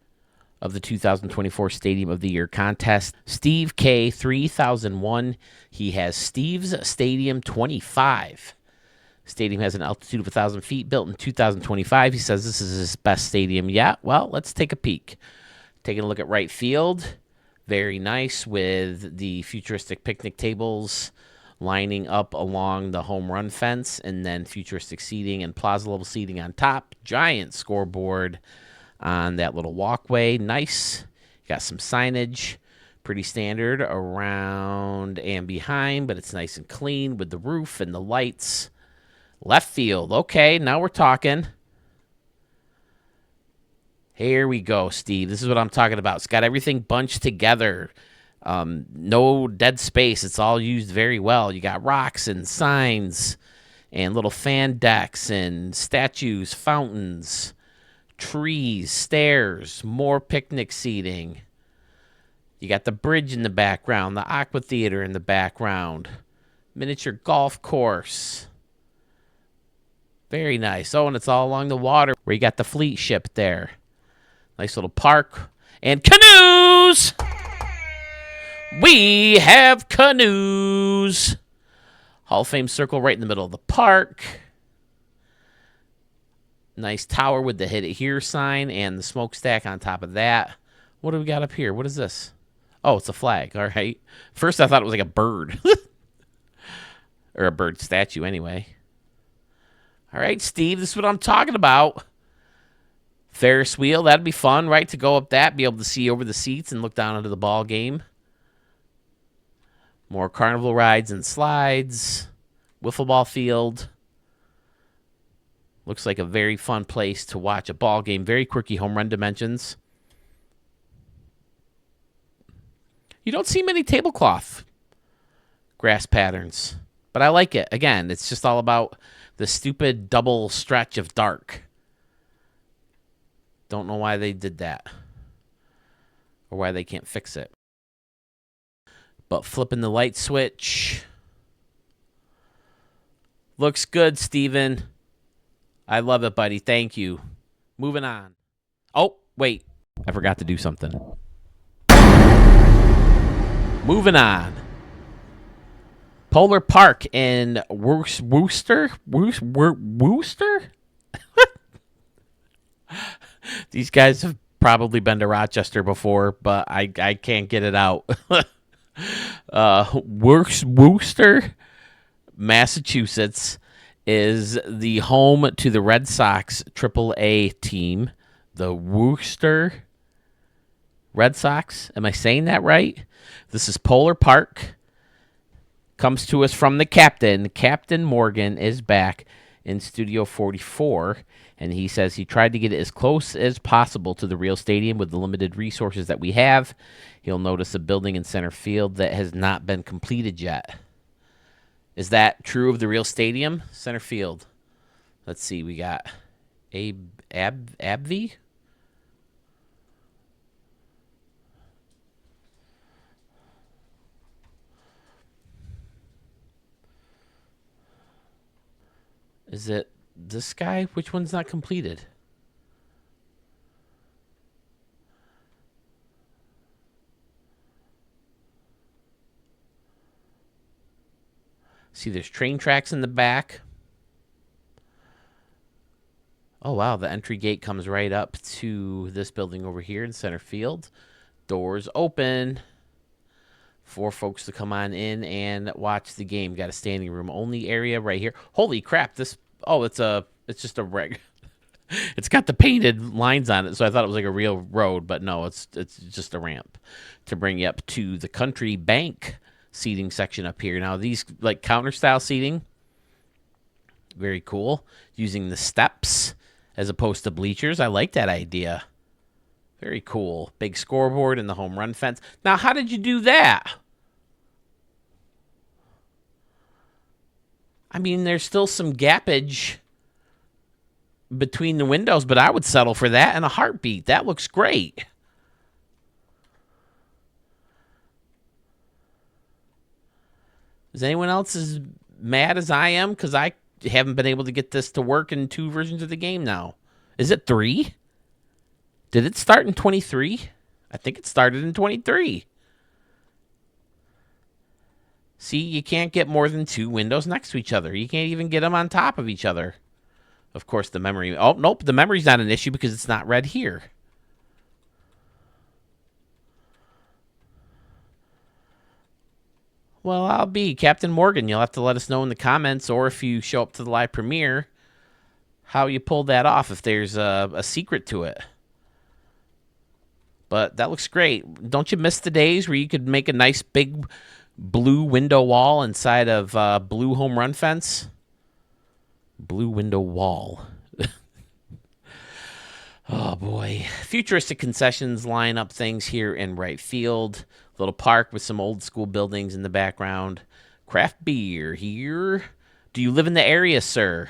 A: of the 2024 Stadium of the Year contest, Steve K. 3001. He has Steve's Stadium 25. Stadium has an altitude of 1,000 feet, built in 2025. He says this is his best stadium yet. Well, let's take a peek. Taking a look at right field. Very nice with the futuristic picnic tables lining up along the home run fence, and then futuristic seating and plaza level seating on top. Giant scoreboard on that little walkway. Nice. Got some signage. Pretty standard around and behind, but it's nice and clean with the roof and the lights. Left field. Okay, now we're talking. Here we go, Steve. This is what I'm talking about. It's got everything bunched together. No dead space. It's all used very well. You got rocks and signs and little fan decks and statues, fountains, trees, stairs, more picnic seating. You got the bridge in the background, the aqua theater in the background, miniature golf course. Very nice. Oh, and it's all along the water where you got the fleet ship there. Nice little park. And canoes! We have canoes. Hall of Fame circle right in the middle of the park. Nice tower with the Hit It Here sign and the smokestack on top of that. What do we got up here? What is this? Oh, it's a flag. All right. First, I thought it was like a bird. Or a bird statue, anyway. All right, Steve, this is what I'm talking about. Ferris wheel, that'd be fun, right? To go up that, be able to see over the seats and look down into the ball game. More carnival rides and slides. Wiffle ball field. Looks like a very fun place to watch a ball game. Very quirky home run dimensions. You don't see many tablecloth grass patterns, but I like it. Again, it's just all about the stupid double stretch of dark. Don't know why they did that or why they can't fix it. But flipping the light switch. Looks good, Steven. I love it, buddy. Thank you. Moving on. Oh, wait. I forgot to do something. Moving on. Polar Park in Worcester? Worcester? These guys have probably been to Rochester before, but I can't get it out. Worcester, Massachusetts is the home to the Red Sox AAA team, the Worcester Red Sox. Am I saying that right? This is Polar Park. Comes to us from the captain. Captain Morgan is back in Studio 44, and he says he tried to get it as close as possible to the real stadium with the limited resources that we have. He'll notice a building in center field that has not been completed yet. Is that true of the real stadium? Center field. Let's see. We got Abvi? Is it this guy? Which one's not completed? See, there's train tracks in the back. Oh, wow. The entry gate comes right up to this building over here in center field. Doors open for folks to come on in and watch the game. Got a standing room only area right here. Holy crap. This, oh, it's just a reg. It's got the painted lines on it, so I thought it was like a real road, but no, it's just a ramp to bring you up to the Country Bank seating section up here. Now, these like counter style seating, very cool. Using the steps as opposed to bleachers. I like that idea. Very cool. Big scoreboard and the home run fence. Now, how did you do that? I mean, there's still some gappage between the windows, but I would settle for that in a heartbeat. That looks great. Is anyone else as mad as I am? Because I haven't been able to get this to work in 2 versions of the game now. Is it 3? Did it start in 23? I think it started in 23. See, you can't get more than 2 windows next to each other. You can't even get them on top of each other. Of course, the memory... Oh, nope, the memory's not an issue because it's not red here. Well, I'll be Captain Morgan. You'll have to let us know in the comments, or if you show up to the live premiere, how you pulled that off, if there's a secret to it. But that looks great. Don't you miss the days where you could make a nice big blue window wall inside of blue home run fence? Blue window wall. Oh, boy. Futuristic concessions line up things here in right field. Little park with some old school buildings in the background. Craft beer here. Do you live in the area, sir?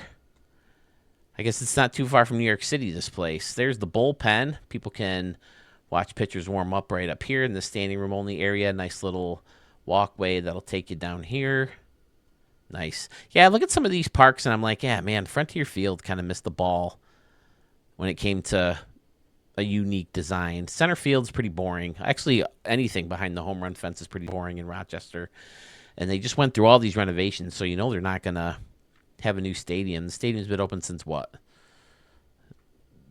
A: I guess it's not too far from New York City, this place. There's the bullpen. People can watch pitchers warm up right up here in the standing room only area. Nice little walkway that'll take you down here. Nice. Yeah, look at some of these parks, and I'm like, yeah, man, Frontier Field kind of missed the ball when it came to a unique design. Center field's pretty boring. Actually, anything behind the home run fence is pretty boring in Rochester. And they just went through all these renovations, so you know they're not going to have a new stadium. The stadium's been open since what?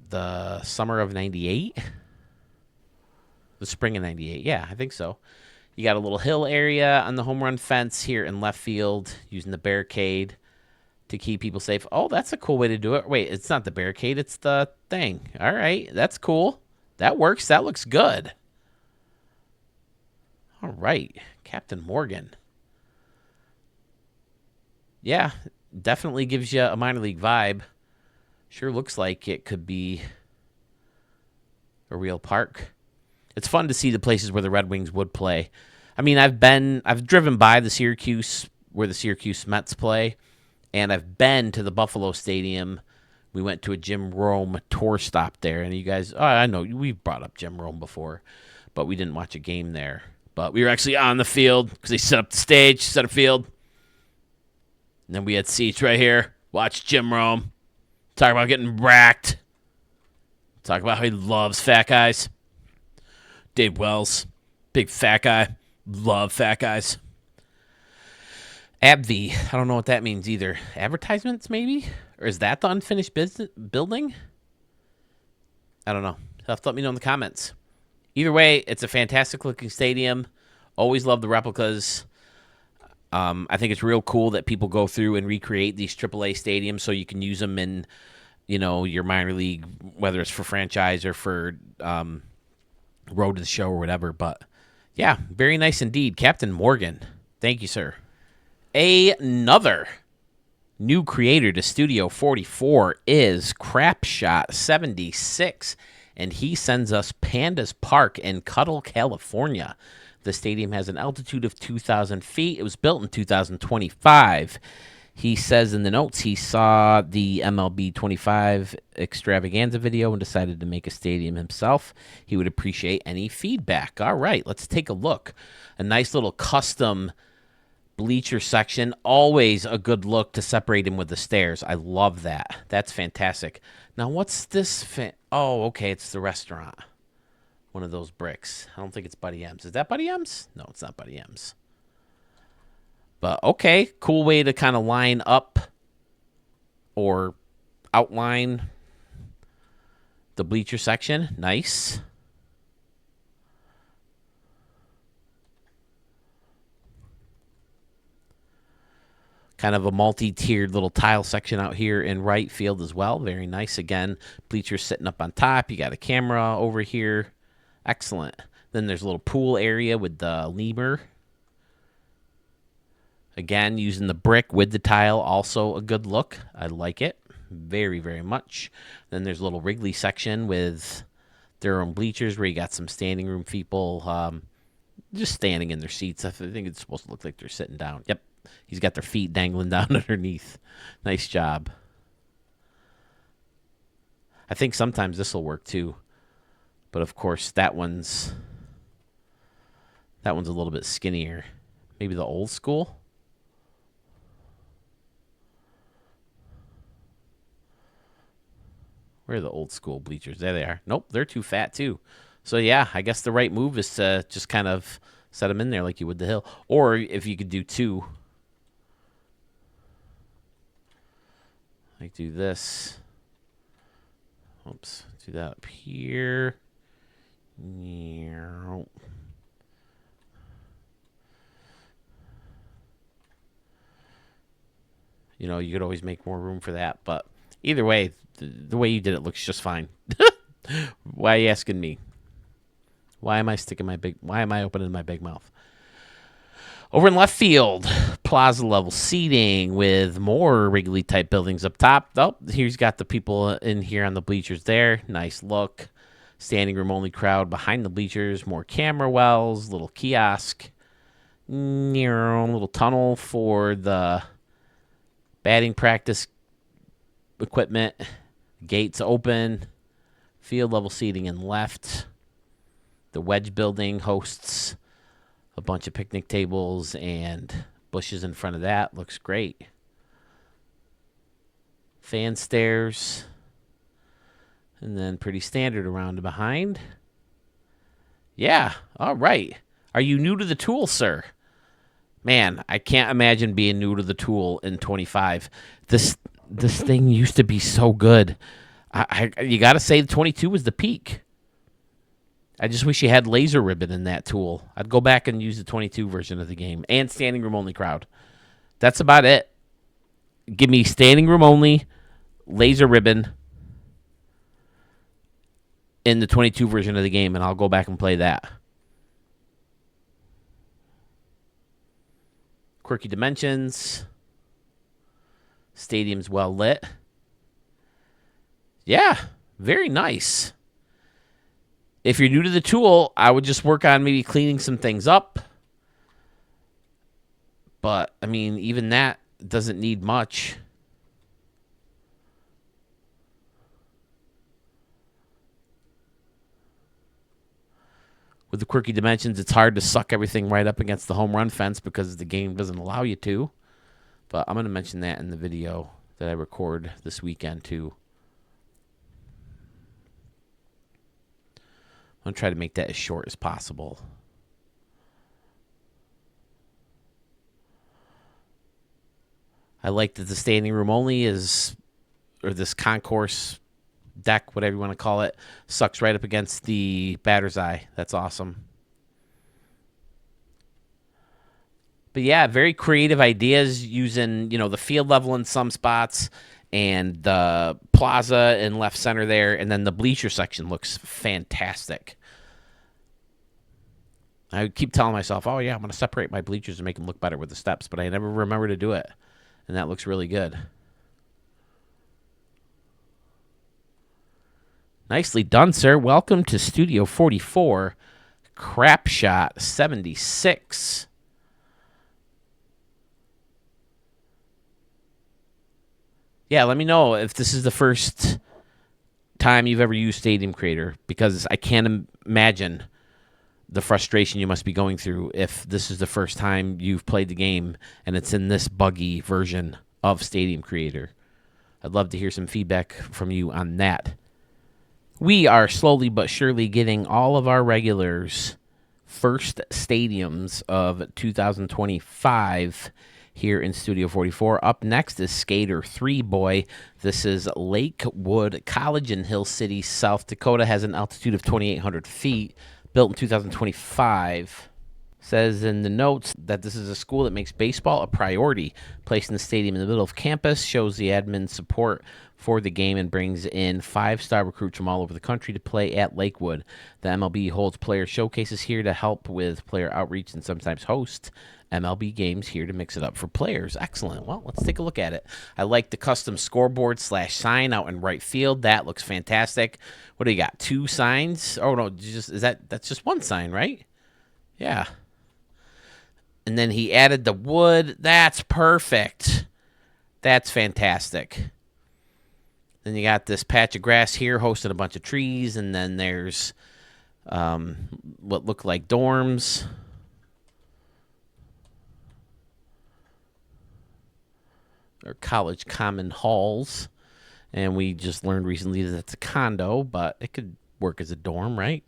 A: The summer of 98? The spring of 98. Yeah, I think so. You got a little hill area on the home run fence here in left field using the barricade to keep people safe. Oh, that's a cool way to do it. Wait, it's not the barricade. It's the thing. All right, that's cool. That works. That looks good. All right, Captain Morgan. Yeah, definitely gives you a minor league vibe. Sure looks like it could be a real park. It's fun to see the places where the Red Wings would play. I mean, I've driven by the Syracuse, where the Syracuse Mets play, and I've been to the Buffalo Stadium. We went to a Jim Rome tour stop there, and you guys, oh, I know, we've brought up Jim Rome before, but we didn't watch a game there. But we were actually on the field because they set up the stage, center field. And then we had seats right here. Watch Jim Rome. Talk about getting racked. Talk about how he loves fat guys. Dave Wells, big fat guy. Love fat guys. AbbVie, I don't know what that means either. Advertisements, maybe? Or is that the unfinished building? I don't know. You'll have to let me know in the comments. Either way, it's a fantastic-looking stadium. Always love the replicas. I think it's real cool that people go through and recreate these AAA stadiums so you can use them in, you know, your minor league, whether it's for franchise or for road to the show or whatever. But, yeah, very nice indeed. Captain Morgan, thank you, sir. Another new creator to Studio 44 is Crapshot76, and he sends us Pandas Park in Cuddle, California. The stadium has an altitude of 2,000 feet. It was built in 2025. He says in the notes he saw the MLB 25 extravaganza video and decided to make a stadium himself. He would appreciate any feedback. All right, let's take a look. A nice little custom bleacher section. Always a good look to separate him with the stairs. I love that. That's fantastic. Now, what's this? Oh, okay, it's the restaurant. One of those bricks. I don't think it's Buddy M's. Is that Buddy M's? No, it's not Buddy M's. But okay, cool way to kind of line up or outline the bleacher section. Nice. Kind of a multi-tiered little tile section out here in right field as well. Very nice. Again, bleachers sitting up on top. You got a camera over here. Excellent. Then there's a little pool area with the lemur. Again, using the brick with the tile, also a good look. I like it very, very much. Then there's a little Wrigley section with their own bleachers where you got some standing room people just standing in their seats. I think it's supposed to look like they're sitting down. Yep. He's got their feet dangling down underneath. Nice job. I think sometimes this will work too. But of course, that one's a little bit skinnier. Maybe the old school. Where are the old school bleachers? There they are. Nope, they're too fat too. So yeah, I guess the right move is to just kind of set them in there like you would the hill. Or if you could do two. Like do this. Oops, do that up here. You know, you could always make more room for that, but either way, the way you did it looks just fine. Why are you asking me? Why am I opening my big mouth? Over in left field, plaza level seating with more Wrigley type buildings up top. Oh, here's got the people in here on the bleachers there. Nice look. Standing room only crowd behind the bleachers. More camera wells, little kiosk. Little tunnel for the batting practice equipment. Gates open. Field level seating in left. The wedge building hosts a bunch of picnic tables and bushes in front of that. Looks great. Fan stairs. And then pretty standard around and behind. Yeah, all right. Are you new to the tool, sir? Man, I can't imagine being new to the tool in 25. This thing used to be so good. You got to say the 22 was the peak. I just wish you had laser ribbon in that tool. I'd go back and use the 22 version of the game and standing room only crowd. That's about it. Give me standing room only, laser ribbon in the 22 version of the game, and I'll go back and play that. Quirky dimensions. Stadium's well lit. Yeah, very nice. If you're new to the tool, I would just work on maybe cleaning some things up. But, I mean, even that doesn't need much. With the quirky dimensions, it's hard to suck everything right up against the home run fence because the game doesn't allow you to. But I'm going to mention that in the video that I record this weekend, too. I'm going to try to make that as short as possible. I like that the standing room only is, or this concourse deck, whatever you want to call it, sucks right up against the batter's eye. That's awesome. But yeah, very creative ideas using, the field level in some spots and the plaza in left center there. And then the bleacher section looks fantastic. I keep telling myself, oh yeah, I'm going to separate my bleachers and make them look better with the steps, but I never remember to do it. And that looks really good. Nicely done, sir. Welcome to Studio 44, Crap Shot 76. Yeah, let me know if this is the first time you've ever used Stadium Creator, because I can't imagine the frustration you must be going through if this is the first time you've played the game and it's in this buggy version of Stadium Creator. I'd love to hear some feedback from you on that. We are slowly but surely getting all of our regulars first stadiums of 2025 here in Studio 44. Up next is Skater 3 Boy. This is Lakewood College in Hill City, South Dakota. Has an altitude of 2,800 feet. Built in 2025. Says in the notes that this is a school that makes baseball a priority. Placing the stadium in the middle of campus shows the admin support for the game and brings in 5-star recruits from all over the country to play at Lakewood. The MLB holds player showcases here to help with player outreach and sometimes host MLB games here to mix it up for players. Excellent. Well, let's take a look at it. I like the custom scoreboard / sign out in right field. That looks fantastic. What do you got? 2 signs? Oh no, that's just 1 sign, right? Yeah. And then he added the wood. That's perfect. That's fantastic. Then you got this patch of grass here hosting a bunch of trees. And then there's what look like dorms. Or college common halls. And we just learned recently that it's a condo, but it could work as a dorm, right?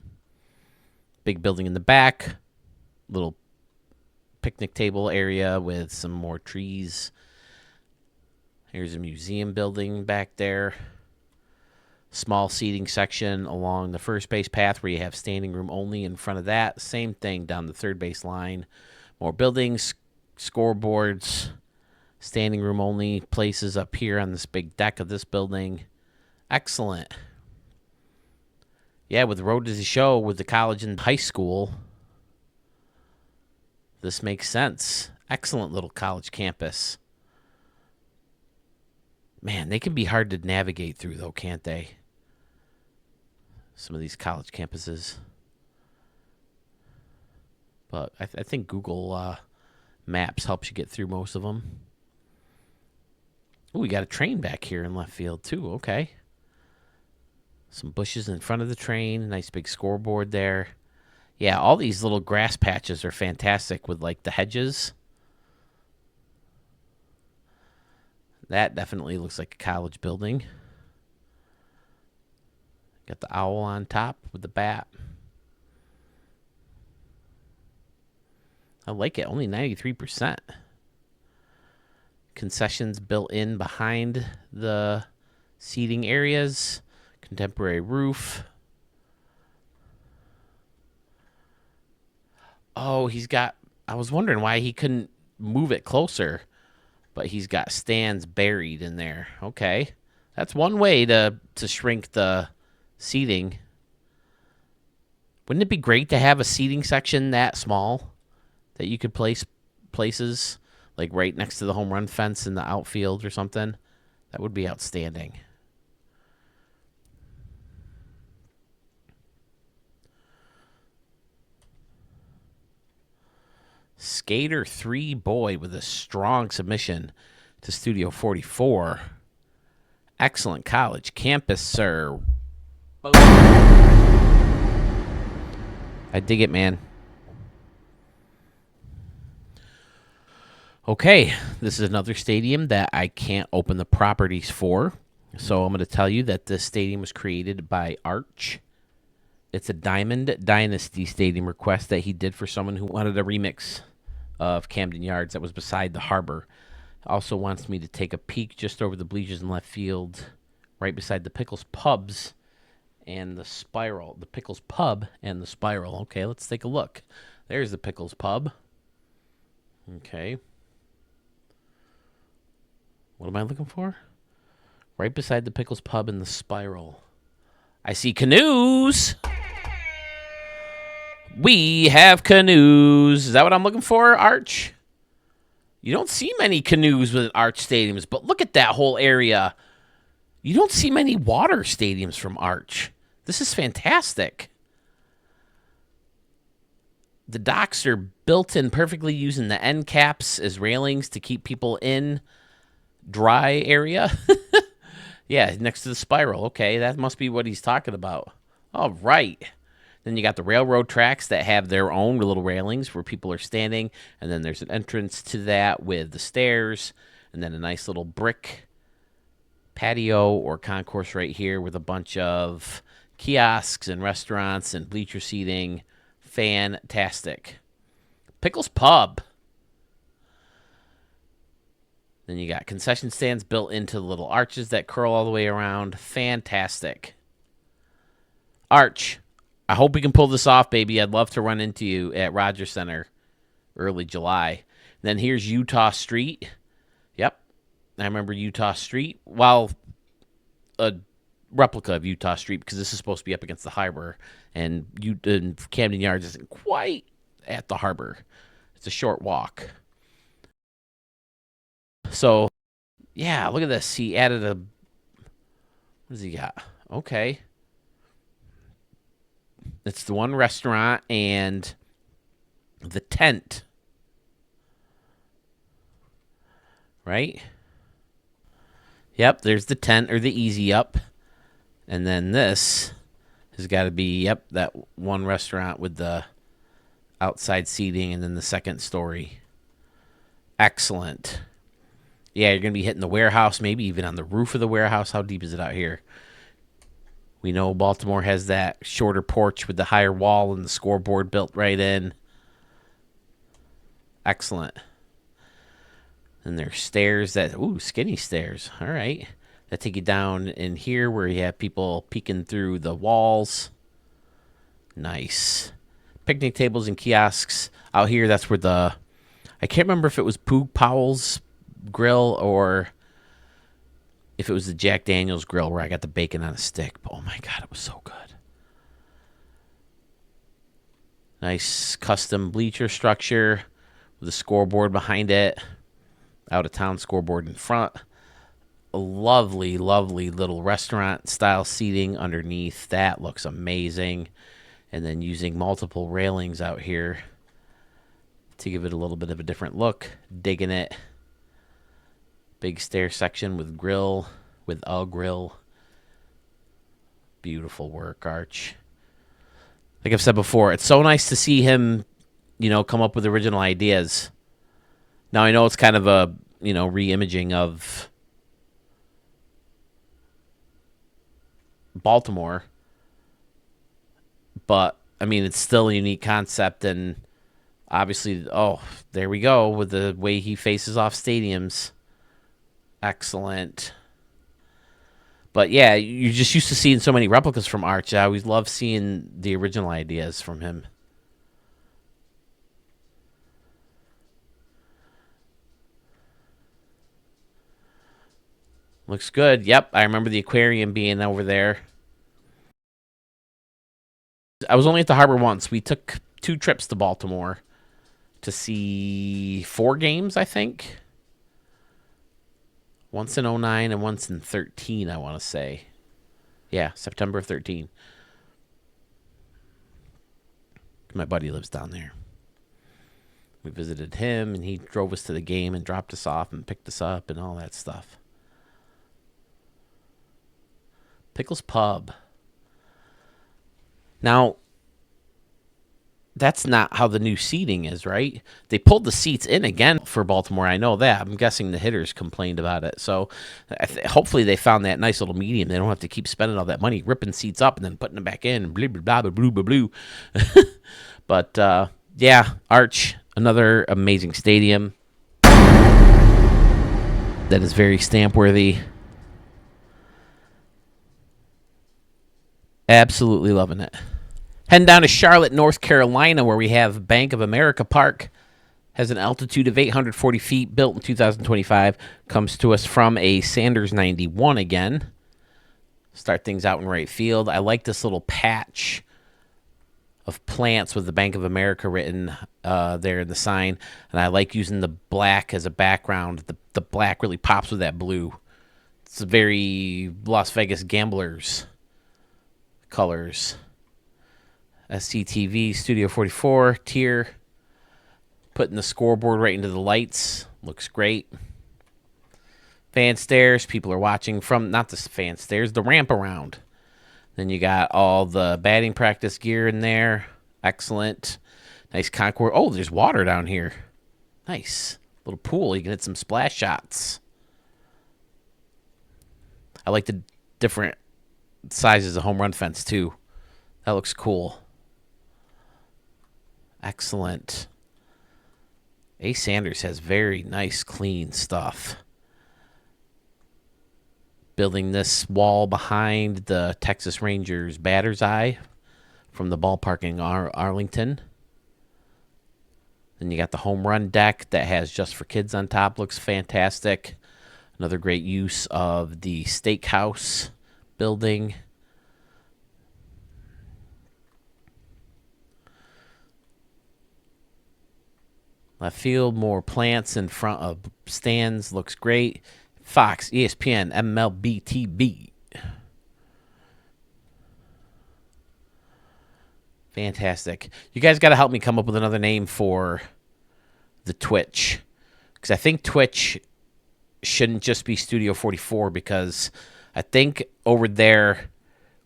A: Big building in the back. Little picnic table area with some more trees. Here's a museum building back there. Small seating section along the first base path where you have standing room only in front of that. Same thing down the third base line. More buildings, scoreboards, standing room only places up here on this big deck of this building. Excellent. Yeah, with the road to the show with the college and high school, this makes sense. Excellent little college campus. Man, they can be hard to navigate through, though, can't they? Some of these college campuses. But I think Google Maps helps you get through most of them. Oh, we got a train back here in left field, too. Okay. Some bushes in front of the train. Nice big scoreboard there. Yeah, all these little grass patches are fantastic with, like, the hedges. That definitely looks like a college building. Got the owl on top with the bat. I like it. Only 93%. Concessions built in behind the seating areas. Contemporary roof. Oh, he's got... I was wondering why he couldn't move it closer. But he's got stands buried in there. Okay. That's one way to shrink the seating. Wouldn't it be great to have a seating section that small that you could place places like right next to the home run fence in the outfield or something? That would be outstanding. Skater 3 Boy with a strong submission to Studio 44. Excellent college campus, sir. Boom. I dig it, man. Okay, this is another stadium that I can't open the properties for. So I'm going to tell you that this stadium was created by Arch. It's a Diamond Dynasty stadium request that he did for someone who wanted a remix of Camden Yards that was beside the harbor. Also wants me to take a peek just over the bleachers in left field, right beside the Pickles Pubs and the Spiral. The Pickles Pub and the Spiral. Okay, let's take a look. There's the Pickles Pub. Okay. What am I looking for? Right beside the Pickles Pub and the Spiral. I see canoes. We have canoes. Is that what I'm looking for, Arch? You don't see many canoes with Arch stadiums, but look at that whole area. You don't see many water stadiums from Arch. This is fantastic. The docks are built in perfectly using the end caps as railings to keep people in dry area. Yeah, next to the Spiral. Okay, that must be what he's talking about. All right. Then you got the railroad tracks that have their own little railings where people are standing. And then there's an entrance to that with the stairs. And then a nice little brick patio or concourse right here with a bunch of kiosks and restaurants and bleacher seating. Fantastic. Pickles Pub. Then you got concession stands built into the little arches that curl all the way around. Fantastic. Arch, I hope we can pull this off, baby. I'd love to run into you at Rogers Center early July. Then here's Utah Street. Yep, I remember Utah Street. Well, a replica of Utah Street because this is supposed to be up against the harbor, and Camden Yards isn't quite at the harbor. It's a short walk. So, yeah, look at this. He added a... What does he got? Okay. It's the one restaurant and the tent. Right? Yep, there's the tent or the easy up. And then this has got to be, yep, that one restaurant with the outside seating and then the second story. Excellent. Yeah, you're going to be hitting the warehouse, maybe even on the roof of the warehouse. How deep is it out here? We know Baltimore has that shorter porch with the higher wall and the scoreboard built right in. Excellent. And there's stairs that, ooh, skinny stairs. All right. That take you down in here where you have people peeking through the walls. Nice. Picnic tables and kiosks. Out here, that's where the, I can't remember if it was Poog Powell's grill or if it was the Jack Daniels grill where I got the bacon on a stick. But oh my God, it was so good. Nice custom bleacher structure with a scoreboard behind it. Out of town scoreboard in front. A lovely, lovely little restaurant style seating underneath. That looks amazing. And then using multiple railings out here to give it a little bit of a different look. Digging it. Big stair section with grill, with a grill. Beautiful work, Arch. Like I've said before, it's so nice to see him, come up with original ideas. Now, I know it's kind of a, re-imaging of Baltimore. But, I mean, it's still a unique concept. And obviously, there we go with the way he faces off stadiums. Excellent. But, yeah, you're just used to seeing so many replicas from Arch. I always love seeing the original ideas from him. Looks good. Yep, I remember the aquarium being over there. I was only at the harbor once. We took 2 trips to Baltimore to see 4 games, I think. Once in 09 and once in 13, I want to say. Yeah, September of 13. My buddy lives down there. We visited him, and he drove us to the game and dropped us off and picked us up and all that stuff. Pickles Pub. Now, that's not how the new seating is, right? They pulled the seats in again for Baltimore. I know that. I'm guessing the hitters complained about it. So hopefully they found that nice little medium. They don't have to keep spending all that money ripping seats up and then putting them back in and blah, blah, blah, blah, blah, blah, blah. But, yeah, Arch, another amazing stadium that is very stamp-worthy. Absolutely loving it. Heading down to Charlotte, North Carolina, where we have Bank of America Park. Has an altitude of 840 feet, built in 2025. Comes to us from a Sanders 91 again. Start things out in right field. I like this little patch of plants with the Bank of America written there in the sign. And I like using the black as a background. The black really pops with that blue. It's a very Las Vegas Gamblers colors. SCTV Studio 44 tier. Putting the scoreboard right into the lights. Looks great. Fan stairs. People are watching from, not the fan stairs, the ramp around. Then you got all the batting practice gear in there. Excellent. Nice concourse. Oh, there's water down here. Nice. Little pool. You can hit some splash shots. I like the different sizes of home run fence, too. That looks cool. Excellent. A. Sanders has very nice, clean stuff. Building this wall behind the Texas Rangers batter's eye from the ballpark in Arlington. Then you got the home run deck that has Just for Kids on top. Looks fantastic. Another great use of the steakhouse building. Left field, more plants in front of stands. Looks great. Fox, ESPN, MLB TV. Fantastic. You guys got to help me come up with another name for the Twitch. Because I think Twitch shouldn't just be Studio 44, because I think over there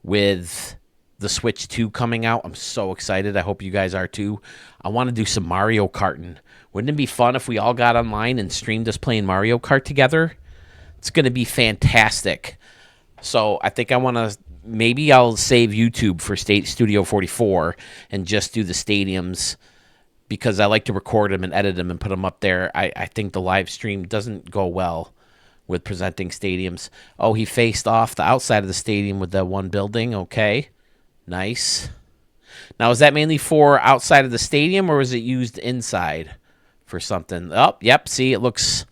A: with the Switch 2 coming out, I'm so excited. I hope you guys are too. I want to do some Mario Karting. Wouldn't it be fun if we all got online and streamed us playing Mario Kart together? It's going to be fantastic. So I think I want to, maybe I'll save YouTube for Studio 44 and just do the stadiums, because I like to record them and edit them and put them up there. I think the live stream doesn't go well with presenting stadiums. Oh, he faced off the outside of the stadium with that one building. Okay, nice. Now, is that mainly for outside of the stadium, or was it used inside for something? Oh, yep, see, it looks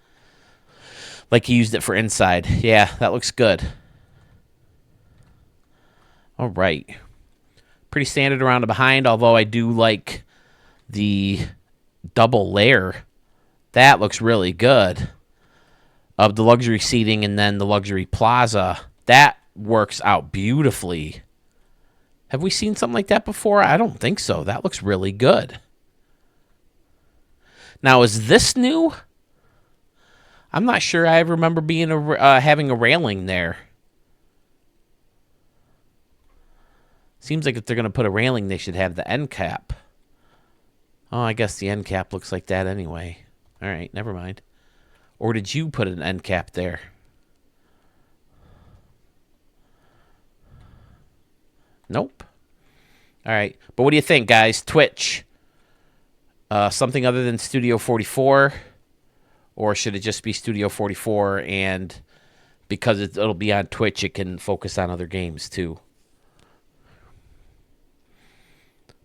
A: like he used it for inside. Yeah, that looks good. All right. Pretty standard around the behind, although I do like the double layer. That looks really good. Of the luxury seating and then the luxury plaza. That works out beautifully. Have we seen something like that before? I don't think so. That looks really good. Now, is this new? I'm not sure I remember being having a railing there. Seems like if they're going to put a railing, they should have the end cap. Oh, I guess the end cap looks like that anyway. All right, never mind. Or did you put an end cap there? Nope. All right, but what do you think, guys? Twitch. Something other than Studio 44? Or should it just be Studio 44, and because it'll be on Twitch, it can focus on other games too?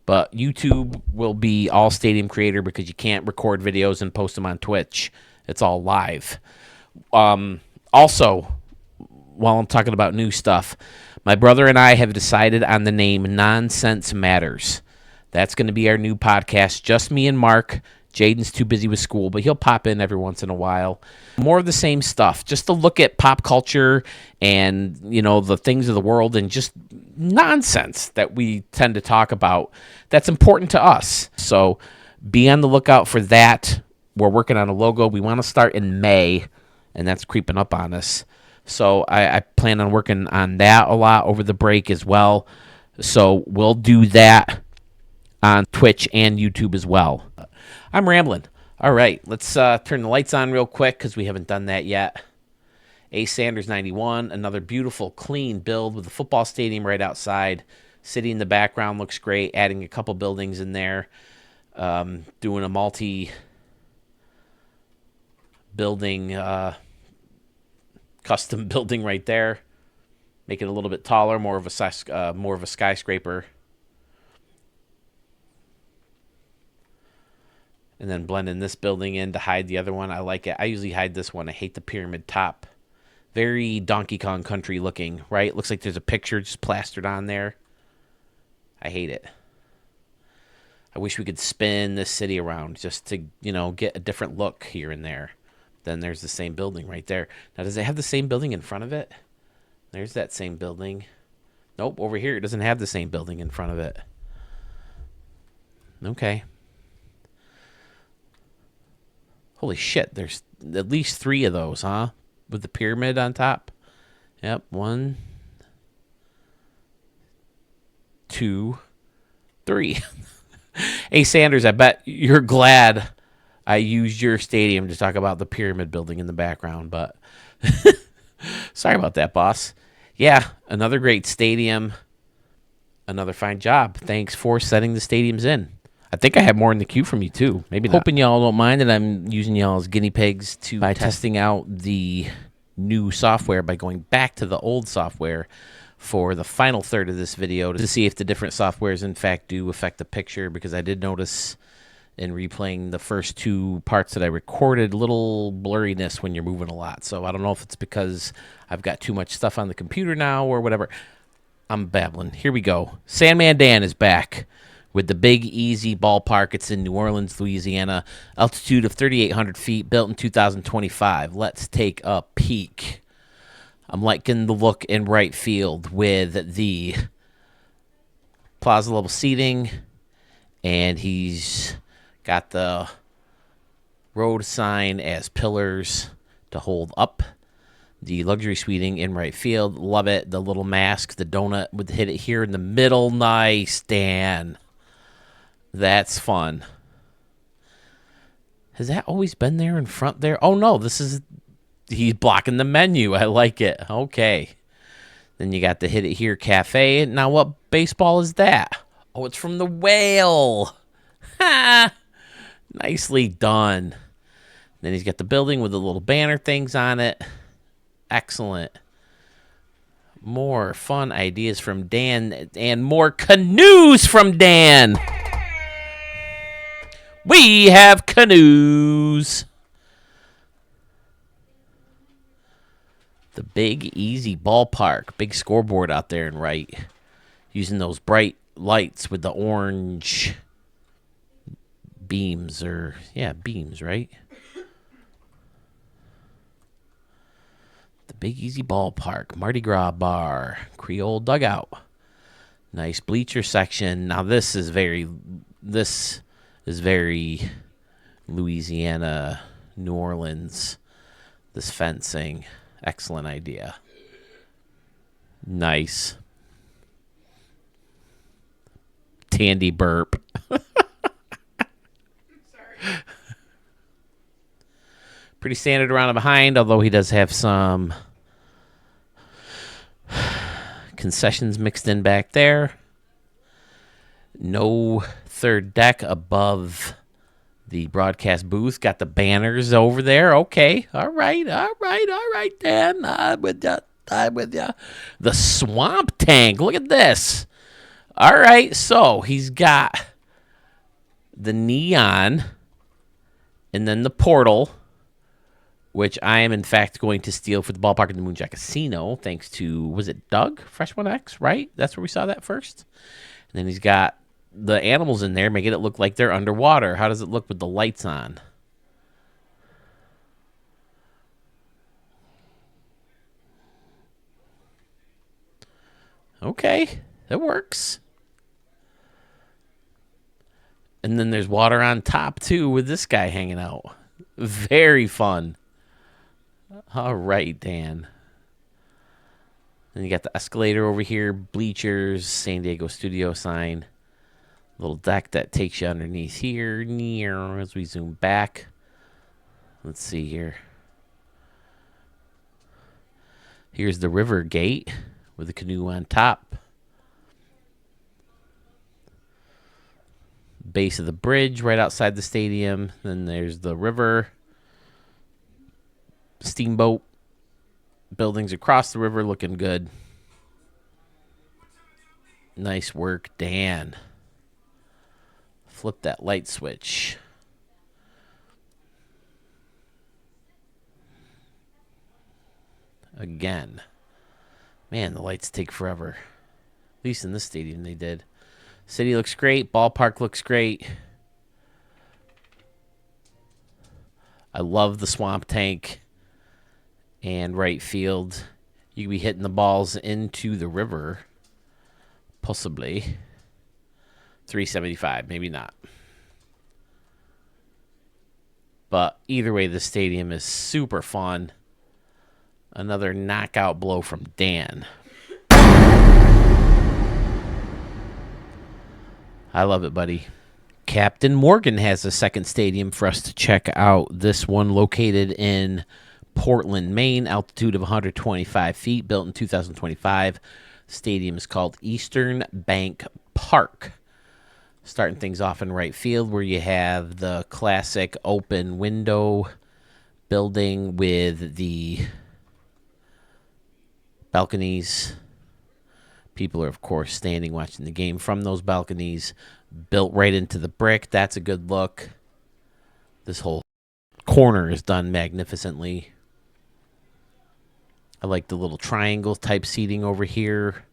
A: But YouTube will be all Stadium Creator, because you can't record videos and post them on Twitch. It's all live. Also, while I'm talking about new stuff, my brother and I have decided on the name Nonsense Matters. That's going to be our new podcast. Just me and Mark. Jaden's too busy with school, but he'll pop in every once in a while. More of the same stuff, just to look at pop culture and, you know, the things of the world and just nonsense that we tend to talk about that's important to us. So be on the lookout for that. We're working on a logo. We want to start in May, and that's creeping up on us. So I plan on working on that a lot over the break as well. So we'll do that on Twitch and YouTube as well. I'm rambling. All right, let's turn the lights on real quick, because we haven't done that yet. A. Sanders 91, another beautiful, clean build with the football stadium right outside. City in the background looks great, adding a couple buildings in there. Doing a multi-building, custom building right there. Make it a little bit taller, more of a skyscraper. And then blend in this building in to hide the other one. I like it. I usually hide this one. I hate the pyramid top. Very Donkey Kong Country looking, right? Looks like there's a picture just plastered on there. I hate it. I wish we could spin this city around just to, you know, get a different look here and there. Then there's the same building right there. Now, does it have the same building in front of it? There's that same building. Nope, over here it doesn't have the same building in front of it. Okay. Holy shit, there's at least 3 of those, huh? With the pyramid on top. Yep, 1, 2, 3. Hey, Sanders, I bet you're glad I used your stadium to talk about the pyramid building in the background, but sorry about that, boss. Yeah, another great stadium. Another fine job. Thanks for setting the stadiums in. I think I have more in the queue from you, too. Maybe not. Hoping y'all don't mind that I'm using y'all as guinea pigs by testing out the new software by going back to the old software for the final third of this video to see if the different softwares, in fact, do affect the picture, because I did notice in replaying the first two parts that I recorded, little blurriness when you're moving a lot. So I don't know if it's because I've got too much stuff on the computer now or whatever. I'm babbling. Here we go. Sandman Dan is back with the Big Easy Ballpark. It's in New Orleans, Louisiana. Altitude of 3,800 feet, built in 2025. Let's take a peek. I'm liking the look in right field with the plaza level seating, and he's got the road sign as pillars to hold up. The luxury suiting in right field. Love it. The little mask, the donut would hit it here in the middle. Nice, Dan. That's fun. Has that always been there in front there? Oh, no. He's blocking the menu. I like it. Okay. Then you got the Hit It Here Cafe. Now, what baseball is that? Oh, it's from the Whale. Ha! Nicely done. Then he's got the building with the little banner things on it. Excellent. More fun ideas from Dan and more canoes from Dan. We have canoes. The Big Easy Ballpark. Big scoreboard out there and right. Using those bright lights with the orange beams, beams, right? The Big Easy Ballpark, Mardi Gras bar, Creole dugout, nice bleacher section. Now this is very Louisiana, New Orleans. This fencing, excellent idea. Nice. Tandy burp. Pretty standard around and behind, although he does have some concessions mixed in back there. No third deck above the broadcast booth. Got the banners over there. Okay. All right, Dan. I'm with ya. The swamp tank. Look at this. All right, so he's got the neon and then the portal, which I am, in fact, going to steal for the ballpark in the Moonshine Casino, thanks to, was it Doug? Fresh One X, right? That's where we saw that first. And then he's got the animals in there, making it look like they're underwater. How does it look with the lights on? Okay, that works. And then there's water on top, too, with this guy hanging out. Very fun. All right, Dan. Then you got the escalator over here, bleachers, San Diego studio sign. Little deck that takes you underneath here. As we zoom back. Let's see here. Here's the river gate with the canoe on top. Base of the bridge right outside the stadium. Then there's the river. Steamboat. Buildings across the river looking good. Nice work, Dan. Flip that light switch. Again. Man, the lights take forever. At least in this stadium they did. City looks great. Ballpark looks great. I love the swamp tank and right field. You can be hitting the balls into the river. Possibly. 375, maybe not. But either way, the stadium is super fun. Another knockout blow from Dan. I love it, buddy. Captain Morgan has a second stadium for us to check out. This one located in Portland, Maine, altitude of 125 feet, built in 2025. Stadium is called Eastern Bank Park. Starting things off in right field where you have the classic open window building with the balconies. People are, of course, standing watching the game from those balconies. Built right into the brick. That's a good look. This whole corner is done magnificently. I like the little triangle type seating over here.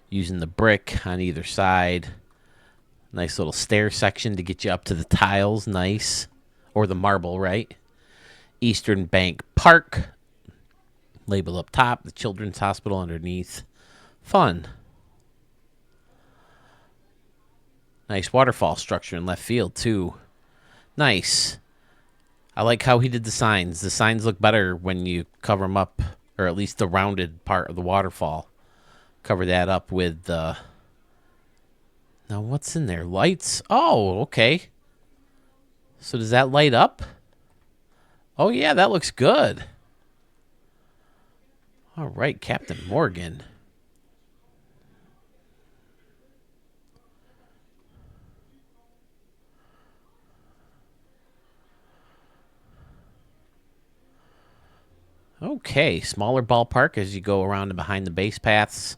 A: Using the brick on either side. Nice little stair section to get you up to the tiles. Nice. Or the marble, right? Eastern Bank Park. Label up top. The Children's Hospital underneath. Fun. Nice waterfall structure in left field, too. Nice. I like how he did the signs. The signs look better when you cover them up, or at least the rounded part of the waterfall. Cover that up with the... Now, what's in there? Lights? Oh, okay. So does that light up? Oh, yeah, that looks good. All right, Captain Morgan. Okay, smaller ballpark as you go around and behind the base paths.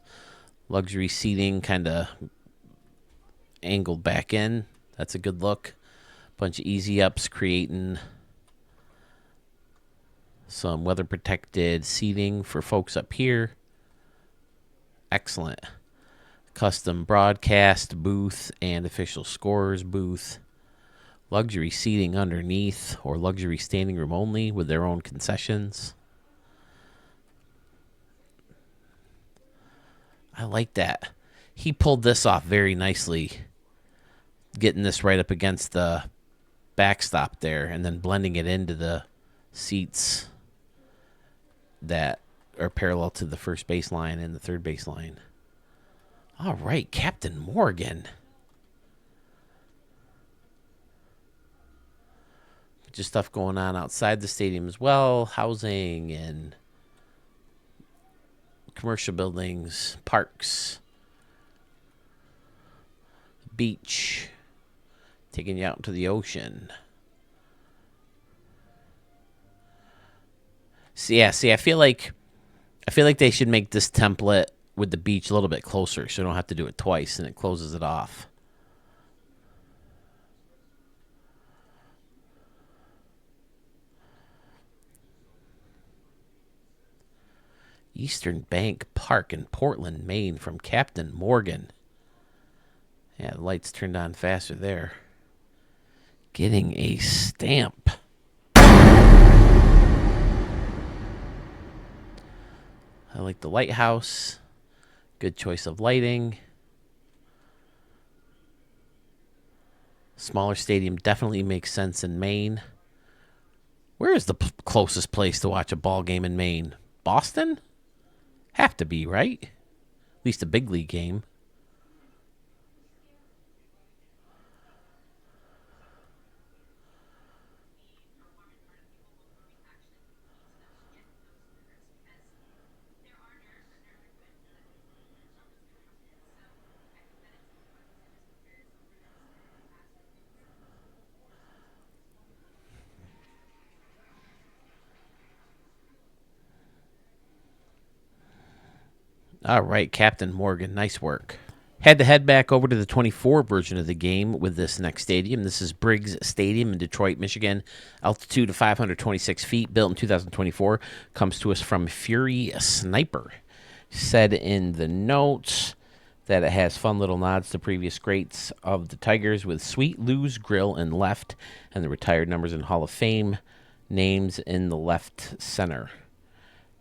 A: Luxury seating kind of angled back in. That's a good look. Bunch of easy ups creating some weather protected seating for folks up here. Excellent. Custom broadcast booth and official scorers booth. Luxury seating underneath or luxury standing room only with their own concessions. I like that. He pulled this off very nicely. Getting this right up against the backstop there and then blending it into the seats that are parallel to the first baseline and the third baseline. All right, Captain Morgan. Just stuff going on outside the stadium as well. Housing and commercial buildings, parks, beach, taking you out to the ocean. See, I feel like they should make this template with the beach a little bit closer so you don't have to do it twice and it closes it off. Eastern Bank Park in Portland, Maine from Captain Morgan. Yeah, the lights turned on faster there. Getting a stamp. I like the lighthouse. Good choice of lighting. Smaller stadium definitely makes sense in Maine. Where is the closest place to watch a ball game in Maine? Boston? Have to be, right? At least a big league game. All right, Captain Morgan, nice work. Had to head back over to the 24 version of the game with this next stadium. This is Briggs Stadium in Detroit, Michigan. Altitude of 526 feet, built in 2024. Comes to us from Fury Sniper. Said in the notes that it has fun little nods to previous greats of the Tigers with Sweet Lou's Grill in left and the retired numbers in Hall of Fame names in the left center.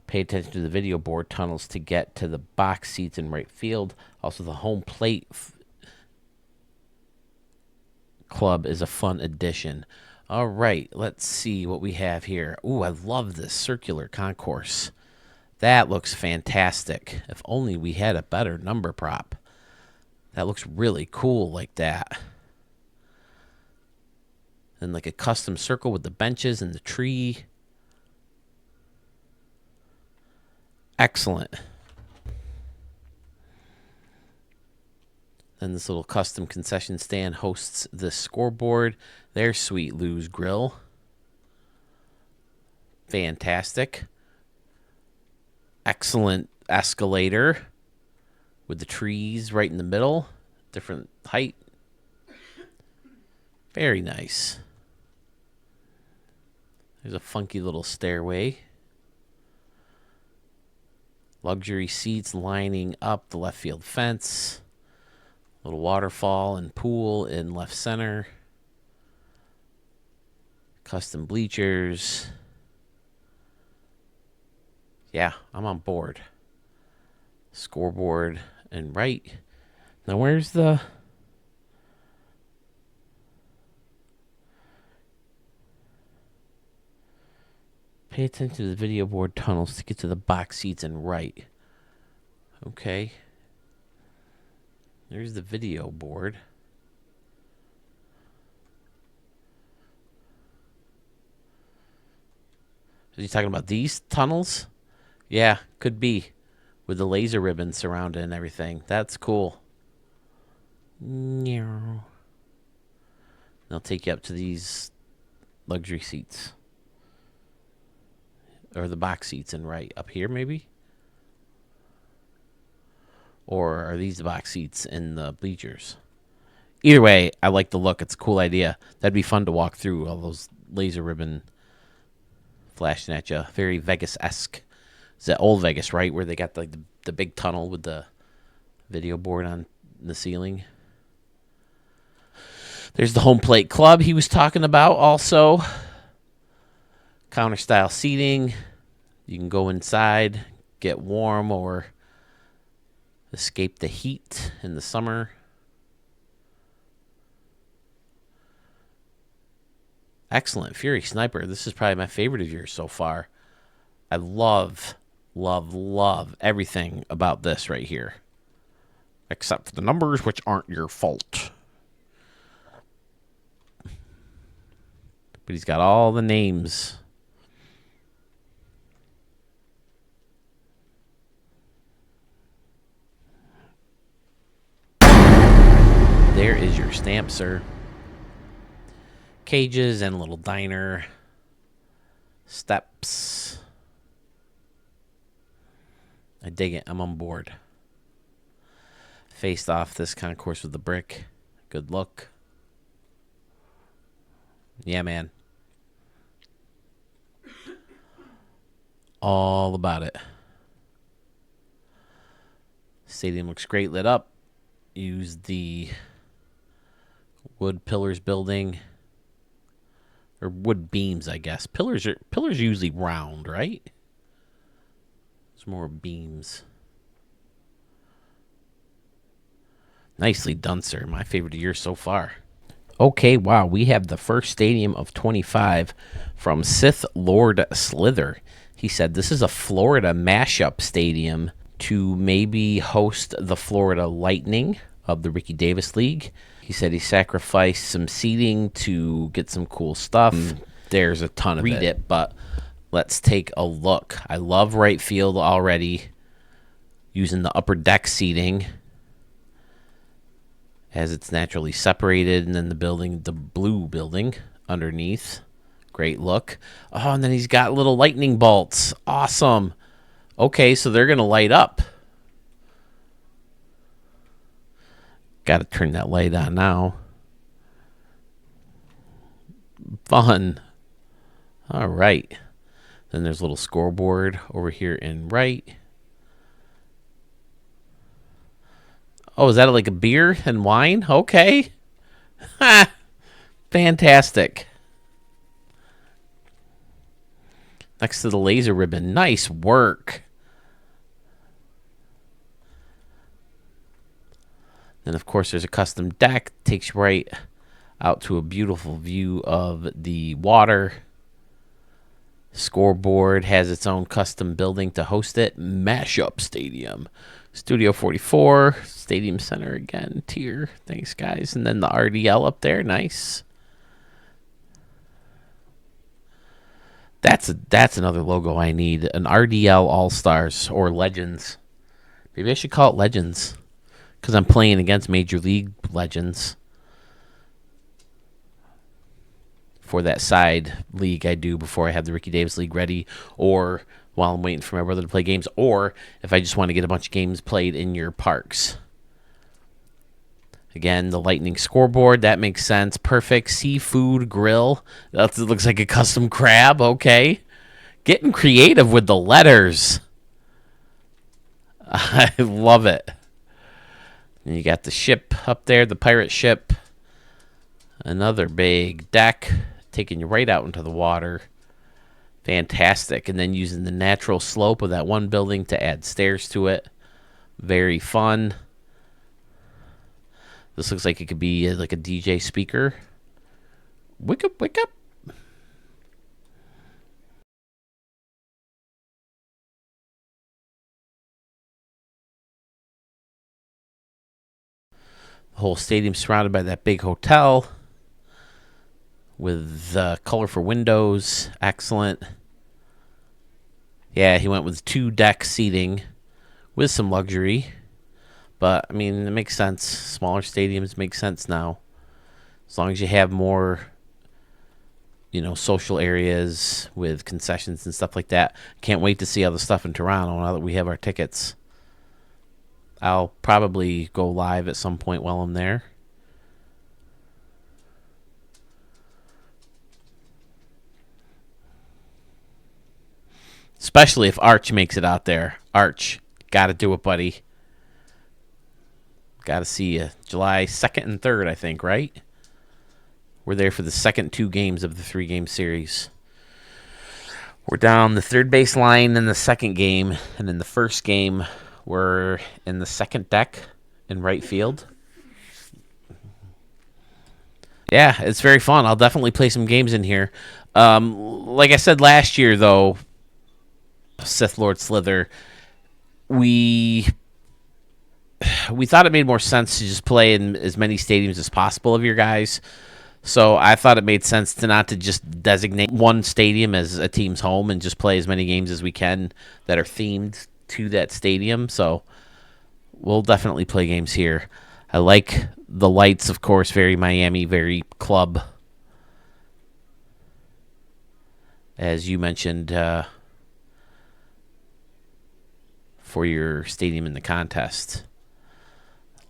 A: Pay attention to the video board tunnels to get to the box seats in right field. Also, the home plate club is a fun addition. All right, let's see what we have here. Ooh, I love this circular concourse. That looks fantastic. If only we had a better number prop. That looks really cool like that. And like a custom circle with the benches and the tree. Excellent. And this little custom concession stand hosts this scoreboard. There's Sweet Lou's Grill. Fantastic. Excellent escalator with the trees right in the middle. Different height. Very nice. There's a funky little stairway. Luxury seats lining up the left field fence. Little waterfall and pool in left center. Custom bleachers. Yeah, I'm on board. Scoreboard and right. Now where's the... Pay attention to the video board tunnels to get to the box seats and right. Okay. There's the video board. Are you talking about these tunnels? Yeah, could be. With the laser ribbon surrounding and everything. That's cool. They'll take you up to these luxury seats. Or the box seats and right up here, maybe? Or are these the box seats in the bleachers? Either way, I like the look. It's a cool idea. That'd be fun to walk through all those laser ribbon flashing at you. Very Vegas-esque. It's that old Vegas, right? Where they got like the big tunnel with the video board on the ceiling. There's the home plate club he was talking about also. Counter style seating. You can go inside, get warm, or escape the heat in the summer. Excellent. Fury Sniper. This is probably my favorite of yours so far. I love everything about this right here. Except for the numbers, which aren't your fault. But he's got all the names. There is your stamp, sir. Cages and a little diner. Steps. I dig it. I'm on board. Faced off this concourse with the brick. Good look. Yeah, man. All about it. Stadium looks great lit up. Use the wood pillars building. Or wood beams, I guess. Pillars are usually round, right? It's more beams. Nicely done, sir. My favorite of yours so far. Okay, wow. We have the first stadium of 25 from Sith Lord Slither. He said this is a Florida mashup stadium to maybe host the Florida Lightning of the Ricky Davis League. He said he sacrificed some seating to get some cool stuff. There's a ton of it, but let's take a look. I love right field already. Using the upper deck seating as it's naturally separated, and then the blue building underneath. Great look. Oh, and then he's got little lightning bolts. Awesome. Okay, so they're going to light up. Got to turn that light on now. Fun. All right. Then there's a little scoreboard over here in right. Oh, is that like a beer and wine? Okay. Ha! Fantastic. Next to the laser ribbon. Nice work. Then, of course, there's a custom deck. Takes you right out to a beautiful view of the water. Scoreboard has its own custom building to host it. Mashup Stadium. Studio 44. Stadium Center again. Tier. Thanks, guys. And then the RDL up there. Nice. That's another logo I need. An RDL All-Stars or Legends. Maybe I should call it Legends. because I'm playing against Major League legends for that side league I do before I have the Ricky Davis League ready, or while I'm waiting for my brother to play games, or if I just want to get a bunch of games played in your parks. Again, the Lightning scoreboard, that makes sense. Perfect. Seafood grill. That looks like a custom crab. Okay. Getting creative with the letters. I love it. And you got the ship up there, the pirate ship. Another big deck taking you right out into the water. Fantastic. And then using the natural slope of that one building to add stairs to it. Very fun. This looks like it could be like a DJ speaker. Wake up, wake up. The whole stadium surrounded by that big hotel with colorful windows. Excellent. Yeah, he went with 2 deck seating with some luxury. But, I mean, it makes sense. Smaller stadiums make sense now. As long as you have more, social areas with concessions and stuff like that. Can't wait to see all the stuff in Toronto now that we have our tickets. I'll probably go live at some point while I'm there. Especially if Arch makes it out there. Arch, gotta do it, buddy. Gotta see you. July 2nd and 3rd, I think, right? We're there for the second 2 games of the 3-game series. We're down the third base line in the second game, and in the first game, we're in the second deck in right field. Yeah, it's very fun. I'll definitely play some games in here. Like I said last year, though, Sith Lord Slither, we thought it made more sense to just play in as many stadiums as possible of your guys. So I thought it made sense to not to just designate one stadium as a team's home and just play as many games as we can that are themed to that stadium. So we'll definitely play games here. I like the lights, of course, very Miami, very club. As you mentioned, for your stadium in the contest.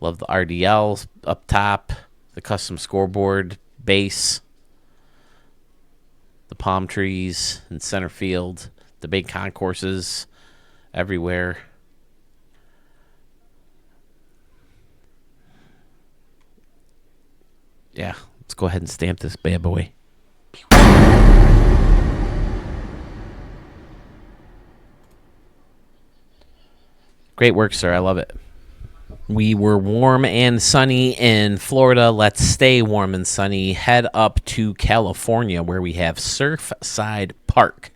A: Love the RDL up top, the custom scoreboard base, the palm trees in center field, the big concourses everywhere. Yeah, let's go ahead and stamp this bad boy. Great work, sir. I love it. We were warm and sunny in Florida. Let's stay warm and sunny. Head up to California, where we have Surfside Park.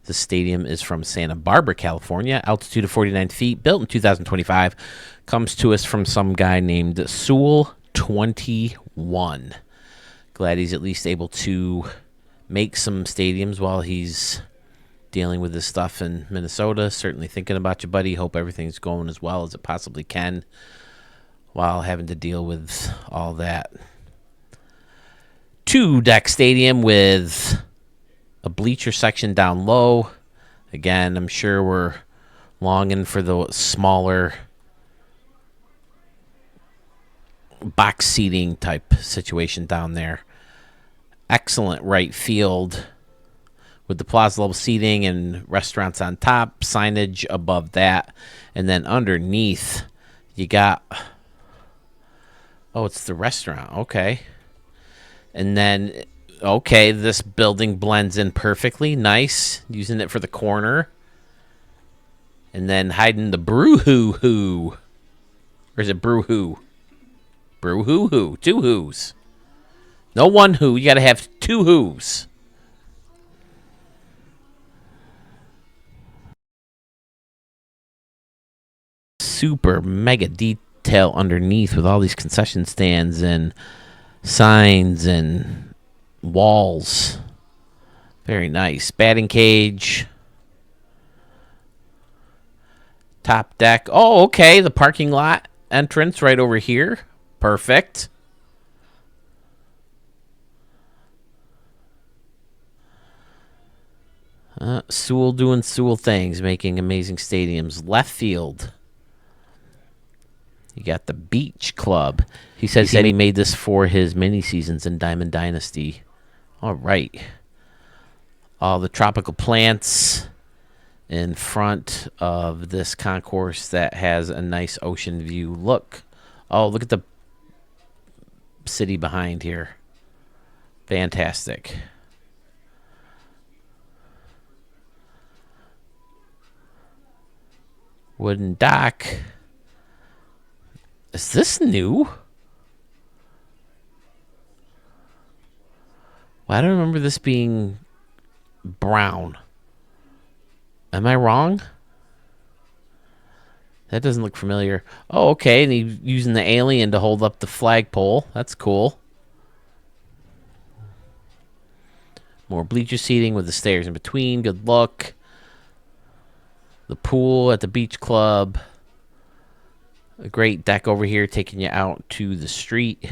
A: The stadium is from Santa Barbara, California. Altitude of 49 feet. Built in 2025. Comes to us from some guy named Sewell21. Glad he's at least able to make some stadiums while he's dealing with this stuff in Minnesota. Certainly thinking about you, buddy. Hope everything's going as well as it possibly can while having to deal with all that. 2-deck stadium with a bleacher section down low. Again, I'm sure we're longing for the smaller box seating type situation down there. Excellent right field with the plaza level seating and restaurants on top, signage above that, and then underneath you got, it's the restaurant. Okay. And then, this building blends in perfectly. Nice. Using it for the corner. And then hiding the brew-hoo-hoo. Or is it brew-hoo? Brew-hoo-hoo. 2 whoos. No 1 who. You got to have 2 whoos. Super mega detail underneath with all these concession stands and signs and walls. Very nice. Batting cage. Top deck. The parking lot entrance right over here. Perfect. Sewell doing Sewell things, making amazing stadiums. Left field. You got the Beach Club. He said he made this for his mini seasons in Diamond Dynasty. All right. All the tropical plants in front of this concourse that has a nice ocean view. Look. Oh, look at the city behind here. Fantastic. Wooden dock. Is this new? Well, I don't remember this being brown. Am I wrong? That doesn't look familiar. Oh, okay. And he's using the alien to hold up the flagpole. That's cool. More bleacher seating with the stairs in between. Good look. The pool at the beach club. A great deck over here taking you out to the street.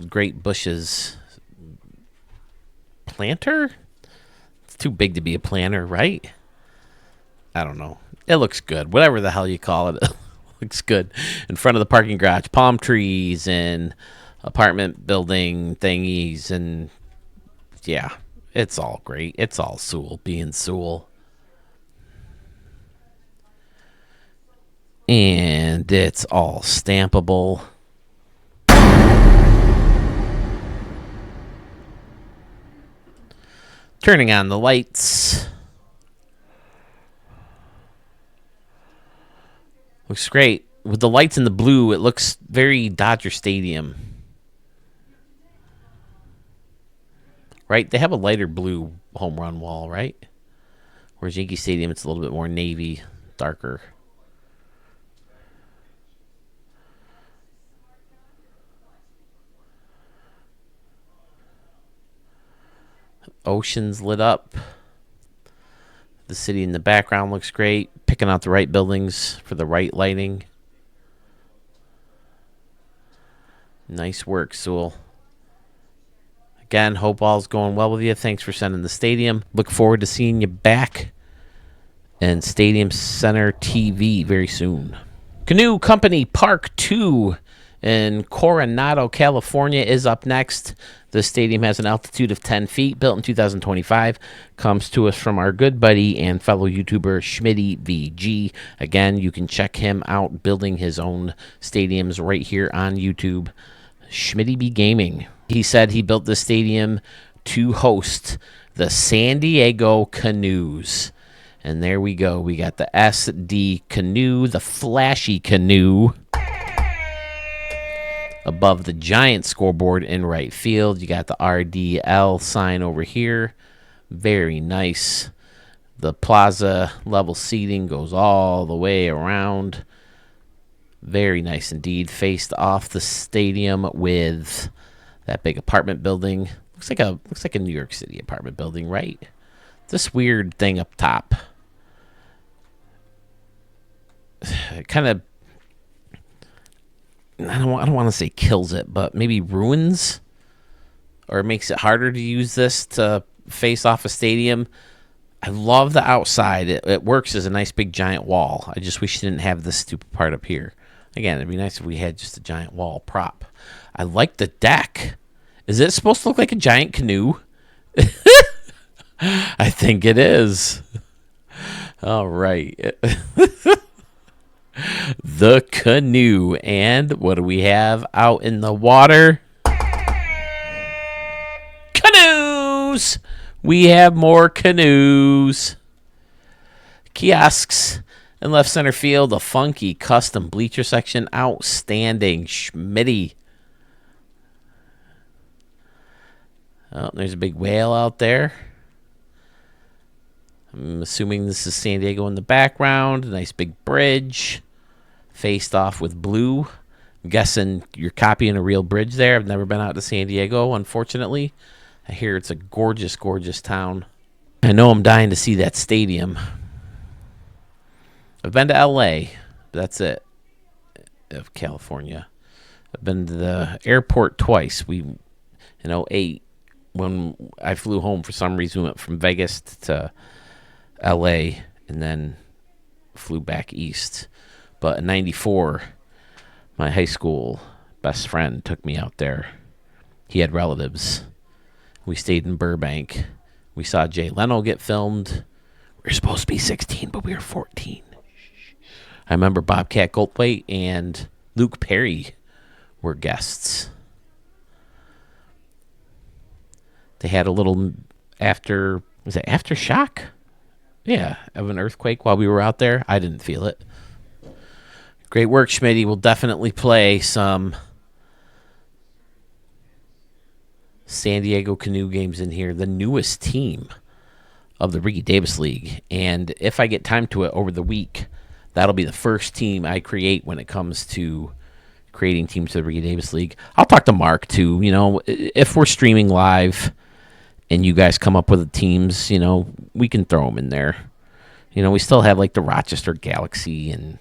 A: Great bushes. Planter? It's too big to be a planter, right? I don't know. It looks good. Whatever the hell you call it. It looks good. In front of the parking garage, palm trees and apartment building thingies. And yeah, it's all great. It's all Sewell being Sewell. And it's all stampable. Turning on the lights. Looks great. With the lights in the blue, it looks very Dodger Stadium. Right? They have a lighter blue home run wall, right? Whereas Yankee Stadium, it's a little bit more navy, darker. Ocean's lit up. The city in the background looks great. Picking out the right buildings for the right lighting. Nice work, Sewell. Again, hope all's going well with you. Thanks for sending the stadium. Look forward to seeing you back in Stadium Center TV very soon. Canoe Company Park 2 in Coronado, California is up next. The stadium has an altitude of 10 feet, built in 2025. Comes to us from our good buddy and fellow YouTuber, Schmitty VG. Again, you can check him out building his own stadiums right here on YouTube. Schmitty B Gaming. He said he built this stadium to host the San Diego Canoes. And there we go. We got the SD Canoe, the flashy canoe. Above the giant scoreboard in right field, you got the RDL sign over here. Very nice. The plaza level seating goes all the way around. Very nice indeed. Faced off the stadium with that big apartment building. Looks like a New York City apartment building, right? This weird thing up top. Kind of, I don't want to say kills it, but maybe ruins or makes it harder to use this to face off a stadium. I love the outside. It works as a nice big giant wall. I just wish you didn't have this stupid part up here. Again, it'd be nice if we had just a giant wall prop. I like the deck. Is it supposed to look like a giant canoe? I think it is. All right. The canoe. And what do we have out in the water? Canoes! We have more canoes. Kiosks in left center field. A funky custom bleacher section. Outstanding. Schmitty. Oh, there's a big whale out there. I'm assuming this is San Diego in the background. A nice big bridge. Faced off with blue. I'm guessing you're copying a real bridge there. I've never been out to San Diego, unfortunately. I hear it's a gorgeous, gorgeous town. I know I'm dying to see that stadium. I've been to L.A. That's it. Of California. I've been to the airport twice. We, in '08, when I flew home for some reason, we went from Vegas to L.A. and then flew back east. But in '94, my high school best friend took me out there. He had relatives. We stayed in Burbank. We saw Jay Leno get filmed. We were supposed to be 16, but we were 14. I remember Bobcat Goldthwait and Luke Perry were guests. They had a little aftershock? Yeah, of an earthquake while we were out there. I didn't feel it. Great work, Schmitty. We'll definitely play some San Diego canoe games in here. The newest team of the Ricky Davis League. And if I get time to it over the week, that'll be the first team I create when it comes to creating teams for the Ricky Davis League. I'll talk to Mark, too. If we're streaming live and you guys come up with the teams, we can throw them in there. We still have, like, the Rochester Galaxy and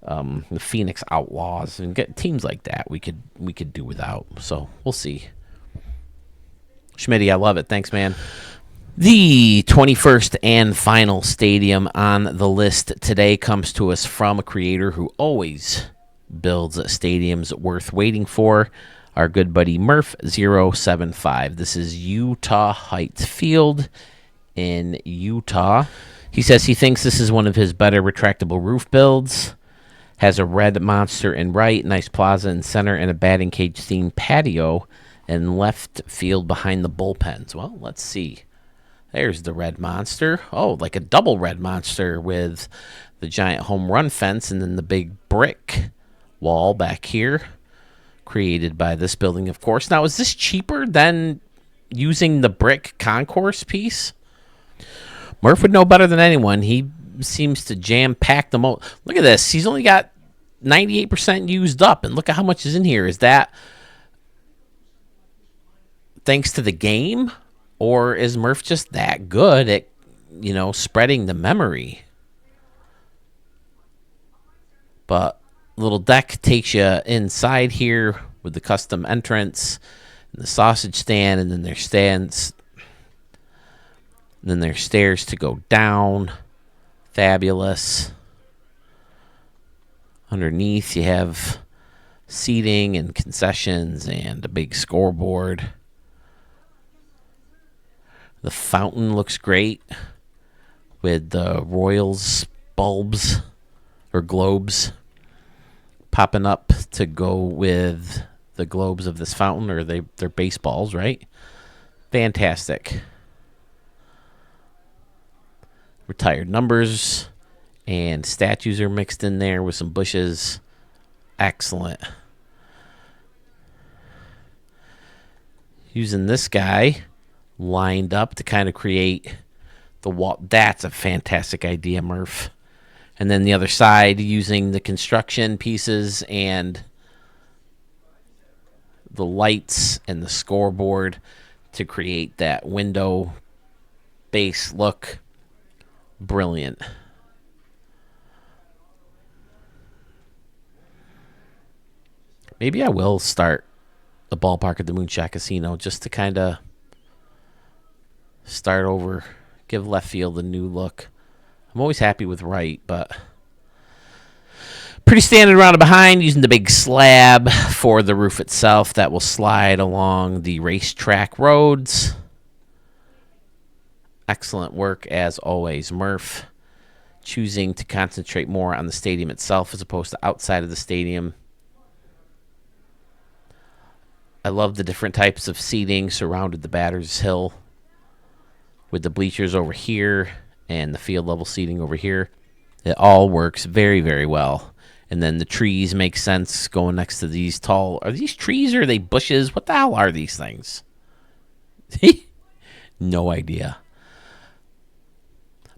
A: the Phoenix Outlaws and get teams like that we could do without. So we'll see. Schmitty, I love it. Thanks, man. The 21st and final stadium on the list today comes to us from a creator who always builds stadiums worth waiting for, our good buddy Murph075. This is Utah Heights Field in Utah. He says he thinks this is one of his better retractable roof builds. Has a red monster in right, nice plaza in center, and a batting cage themed patio and left field behind the bullpens. Well, let's see. There's the red monster. Oh, like a double red monster with the giant home run fence and then the big brick wall back here, created by this building, of course. Now, is this cheaper than using the brick concourse piece? Murph would know better than anyone. He seems to jam-pack the most. Look at this. He's only got 98% used up, and look at how much is in here. Is that thanks to the game, or is Murph just that good at, spreading the memory? But little deck takes you inside here with the custom entrance and the sausage stand, and then there's stands. And then there's stairs to go down. Fabulous. Underneath you have seating and concessions and a big scoreboard. The fountain looks great with the Royals bulbs or globes popping up to go with the globes of this fountain, or they're baseballs, right? Fantastic. Retired numbers and statues are mixed in there with some bushes. Excellent. Using this guy lined up to kind of create the wall. That's a fantastic idea, Murph. And then the other side, using the construction pieces and the lights and the scoreboard to create that window base look. Brilliant. Maybe I will start the ballpark at the Moonshot Casino just to kind of start over, give left field a new look. I'm always happy with right, but pretty standard around and behind, using the big slab for the roof itself that will slide along the racetrack roads. Excellent work as always, Murph. Choosing to concentrate more on the stadium itself as opposed to outside of the stadium. I love the different types of seating surrounded the batter's hill, with the bleachers over here and the field level seating over here. It all works very, very well. And then the trees make sense going next to these tall. Are these trees or are they bushes? What the hell are these things? No idea.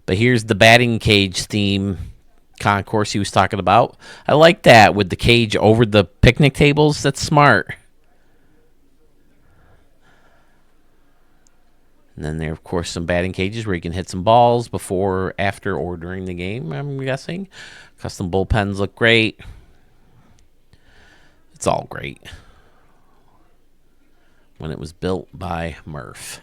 A: But here's the batting cage theme concourse he was talking about. I like that with the cage over the picnic tables. That's smart. And then there are, of course, some batting cages where you can hit some balls before, after, or during the game, I'm guessing. Custom bullpens look great. It's all great. When it was built by Murph.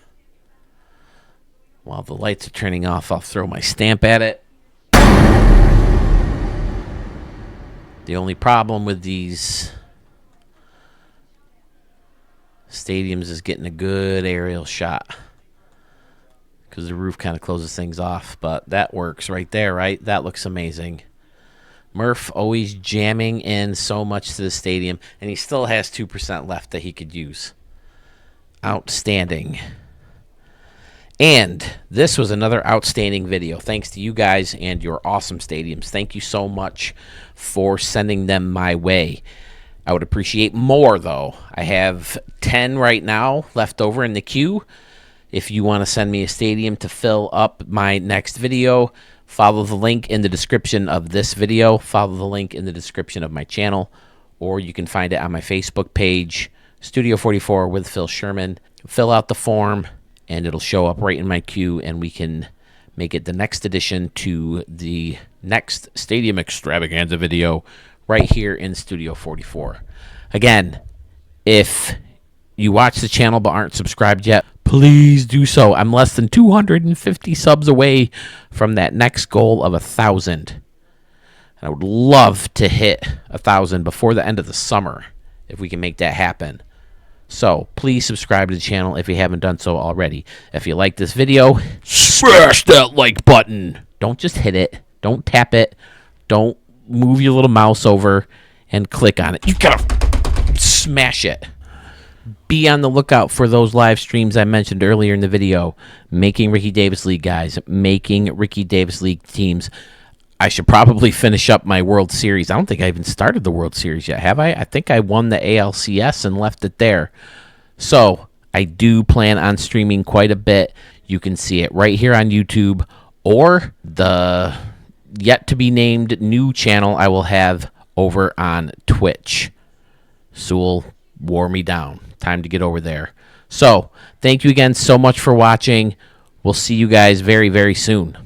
A: While the lights are turning off, I'll throw my stamp at it. The only problem with these stadiums is getting a good aerial shot, because the roof kind of closes things off. But that works right there, right? That looks amazing. Murph always jamming in so much to the stadium, and he still has 2% left that he could use. Outstanding. And this was another outstanding video. Thanks to you guys and your awesome stadiums. Thank you so much for sending them my way. I would appreciate more, though. I have 10 right now left over in the queue. If you want to send me a stadium to fill up my next video, follow the link in the description of this video. Follow the link in the description of my channel. Or you can find it on my Facebook page, Studio 44 with Phil Sherman. Fill out the form, and it'll show up right in my queue, and we can make it the next addition to the next Stadium Extravaganza video right here in Studio 44. Again, if you watch the channel but aren't subscribed yet, please do so. I'm less than 250 subs away from that next goal of 1,000. And I would love to hit 1,000 before the end of the summer if we can make that happen. So please subscribe to the channel if you haven't done so already. If you like this video, smash that like button. Don't just hit it. Don't tap it. Don't move your little mouse over and click on it. You gotta smash it. Be on the lookout for those live streams I mentioned earlier in the video. Making Ricky Davis League guys. Making Ricky Davis League teams. I should probably finish up my World Series. I don't think I even started the World Series yet, have I? I think I won the ALCS and left it there. So I do plan on streaming quite a bit. You can see it right here on YouTube, or the yet-to-be-named new channel I will have over on Twitch. Sewell wore me down. Time to get over there. So thank you again so much for watching. We'll see you guys very, very soon.